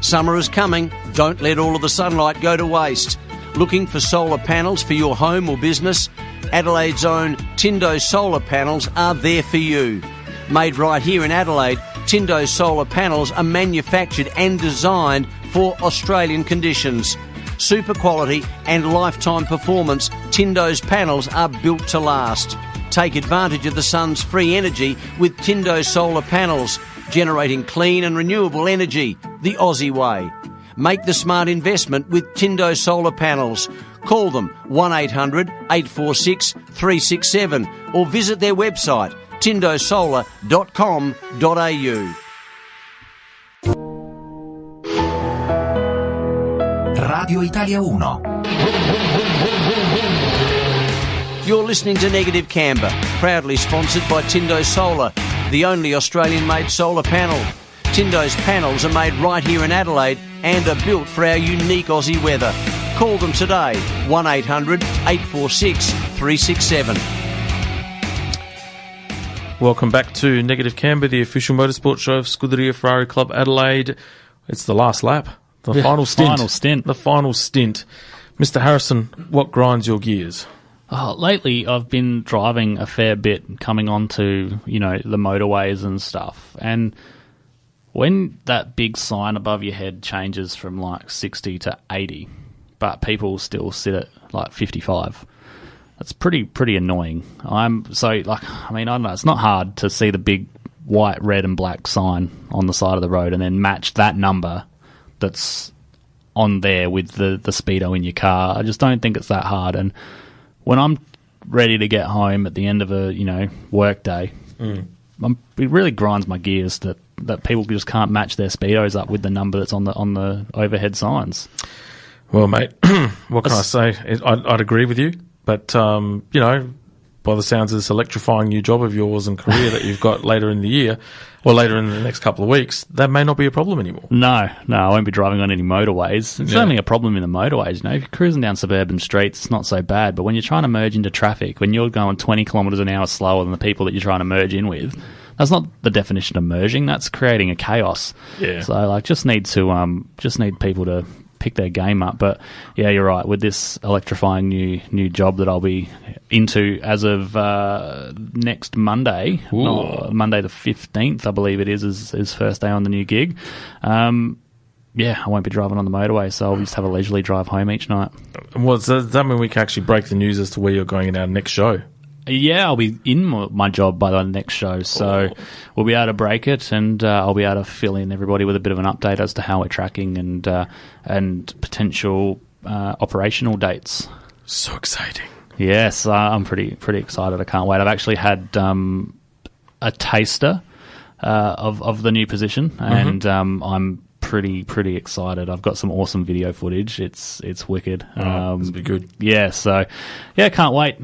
S6: Summer is coming. Don't let all of the sunlight go to waste. Looking for solar panels for your home or business? Adelaide's own Tindo solar panels are there for you. Made right here in Adelaide, Tindo solar panels are manufactured and designed for Australian conditions. Super quality and lifetime performance, Tindo's panels are built to last. Take advantage of the sun's free energy with Tindo solar panels, generating clean and renewable energy the Aussie way. Make the smart investment with Tindo solar panels. Call them 1800 846 367 or visit their website tindosolar.com.au.
S10: Radio Italia Uno.
S6: You're listening to Negative Camber, proudly sponsored by Tindo Solar, the only Australian-made solar panel. Tindo's panels are made right here in Adelaide and are built for our unique Aussie weather. Call them today, 1800 846 367.
S8: Welcome back to Negative Camber, the official motorsport show of Scuderia Ferrari Club Adelaide. It's the last lap. The final stint. The final stint. Mr. Harrison, what grinds your gears?
S9: Lately, I've been driving a fair bit, coming onto, the motorways and stuff. And when that big sign above your head changes from 60 to 80, but people still sit at 55, That's pretty annoying. I don't know. It's not hard to see the big white, red, and black sign on the side of the road and then match that number that's on there with the speedo in your car. I just don't think it's that hard. And when I'm ready to get home at the end of a work day, it really grinds my gears that people just can't match their speedos up with the number that's on the overhead signs.
S8: Well, mate, what can I say? I'd agree with you, but by the sounds of this electrifying new job of yours and career that you've got later in the year, or later in the next couple of weeks, that may not be a problem anymore.
S9: No, I won't be driving on any motorways. It's only a problem in the motorways. If you're cruising down suburban streets, it's not so bad. But when you're trying to merge into traffic, when you're going 20 kilometres an hour slower than the people that you're trying to merge in with, that's not the definition of merging. That's creating a chaos.
S8: Yeah.
S9: So just need people to pick their game up. But yeah, you're right. With this electrifying new job that I'll be into as of next Monday, Monday the 15th, I believe it is first day on the new gig. I won't be driving on the motorway, so I'll just have a leisurely drive home each night.
S8: Well, does that mean we can actually break the news as to where you're going in our next show?
S9: Yeah, I'll be in my job by the next show, so we'll be able to break it, and I'll be able to fill in everybody with a bit of an update as to how we're tracking and potential operational dates.
S8: So exciting!
S9: Yes, I'm pretty excited. I can't wait. I've actually had a taster of the new position, and I'm pretty excited. I've got some awesome video footage. It's wicked.
S8: This will be good.
S9: Yeah, so can't wait.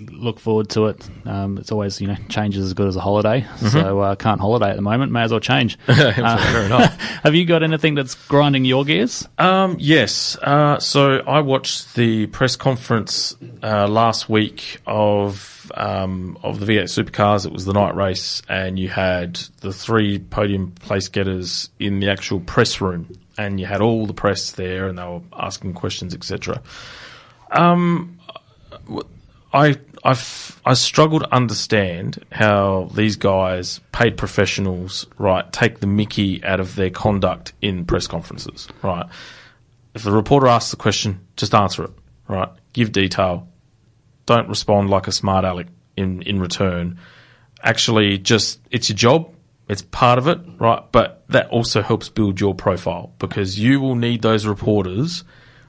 S9: Look forward to it. It's always change is as good as a holiday. So can't holiday at the moment. May as well change.
S8: Fair enough.
S9: Have you got anything that's grinding your gears?
S8: Yes. So I watched the press conference last week of the V8 Supercars. It was the night race, and you had the 3 podium place getters in the actual press room, and you had all the press there, and they were asking questions, etc. I struggle to understand how these guys, paid professionals, right, take the mickey out of their conduct in press conferences, right? If the reporter asks the question, just answer it, right? Give detail. Don't respond like a smart aleck in return. Actually, it's your job. It's part of it, right? But that also helps build your profile, because you will need those reporters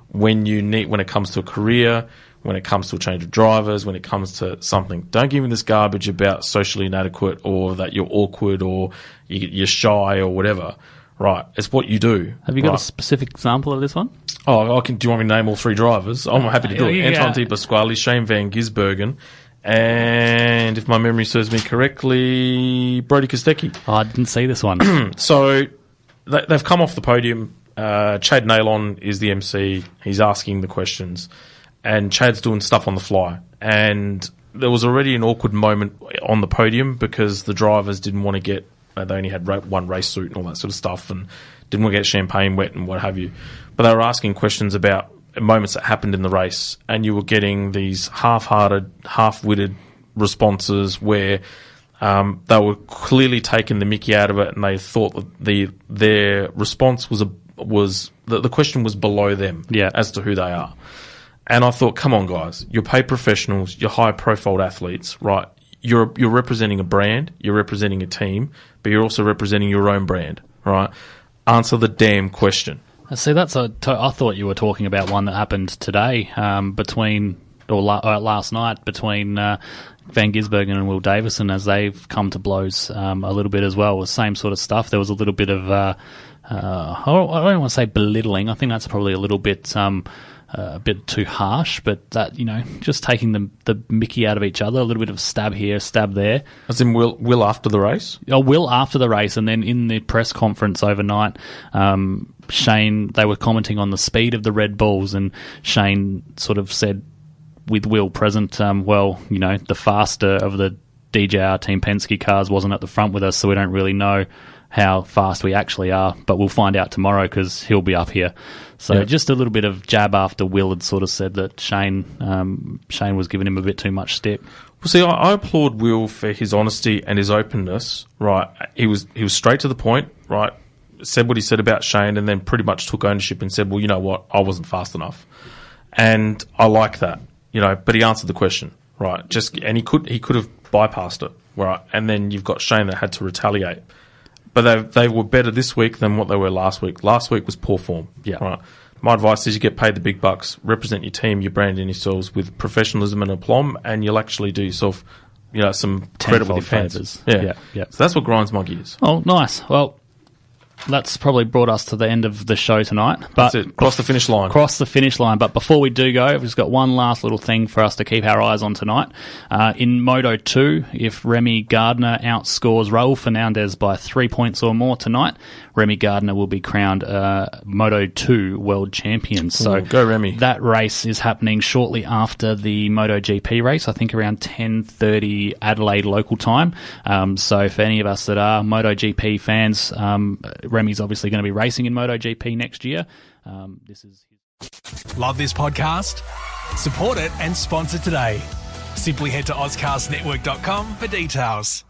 S8: when it comes to a career, when it comes to a change of drivers, when it comes to something. Don't give me this garbage about socially inadequate or that you're awkward or you're shy or whatever. Right, it's what you do.
S9: Have you got a specific example of this one?
S8: Oh, do you want me to name all 3 drivers? I'm happy to do it. Anton Di Pasquale, Shane Van Gisbergen, and if my memory serves me correctly, Brody Kostecki.
S9: Oh, I didn't see this one.
S8: So they've come off the podium. Chad Nailon is the MC. He's asking the questions, and Chad's doing stuff on the fly. And there was already an awkward moment on the podium because the drivers didn't want to get. They only had one race suit and all that sort of stuff, and didn't want to get champagne wet and what have you. But they were asking questions about moments that happened in the race, and you were getting these half-hearted, half-witted responses where they were clearly taking the mickey out of it, and they thought that their response was the question was below them as to who they are. And I thought, come on, guys, you're paid professionals, you're high-profile athletes, right? You're representing a brand, you're representing a team, but you're also representing your own brand, right? Answer the damn question.
S9: See, I thought you were talking about one that happened today last night between Van Gisbergen and Will Davison, as they've come to blows a little bit as well. The same sort of stuff. There was a little bit of, I don't want to say belittling. I think that's probably a little bit too harsh, but that, just taking the mickey out of each other, a little bit of stab here, stab there.
S8: As in Will after the race?
S9: Oh, Will after the race, and then in the press conference overnight, Shane, they were commenting on the speed of the Red Bulls, and Shane sort of said, with Will present, the faster of the DJR Team Penske cars wasn't at the front with us, so we don't really know how fast we actually are, but we'll find out tomorrow because he'll be up here. So just a little bit of jab after Will had sort of said that Shane was giving him a bit too much stick.
S8: Well, see, I applaud Will for his honesty and his openness, right? He was straight to the point, right? Said what he said about Shane, and then pretty much took ownership and said, well, you know what, I wasn't fast enough. And I like that. but he answered the question, right? And he could have bypassed it, right? And then you've got Shane that had to retaliate. But they were better this week than what they were last week. Last week was poor form.
S9: Yeah.
S8: Right. My advice is you get paid the big bucks, represent your team, you brand in yourselves with professionalism and aplomb, and you'll actually do yourself, some credit with your fans.
S9: Yeah.
S8: So that's what grinds my gears.
S9: Oh, nice. Well, that's probably brought us to the end of the show tonight. But
S8: That's it. Cross the finish line.
S9: Cross the finish line. But before we do go, we've just got one last little thing for us to keep our eyes on tonight. In Moto 2, if Remy Gardner outscores Raul Fernandez by 3 points or more tonight, Remy Gardner will be crowned Moto 2 world champion. So
S8: go Remy.
S9: That race is happening shortly after the MotoGP race, I think around 10:30 Adelaide local time. So for any of us that are MotoGP fans, Remy's obviously going to be racing in MotoGP next year.
S4: Love this podcast? Support it and sponsor today. Simply head to AuscastNetwork.com for details.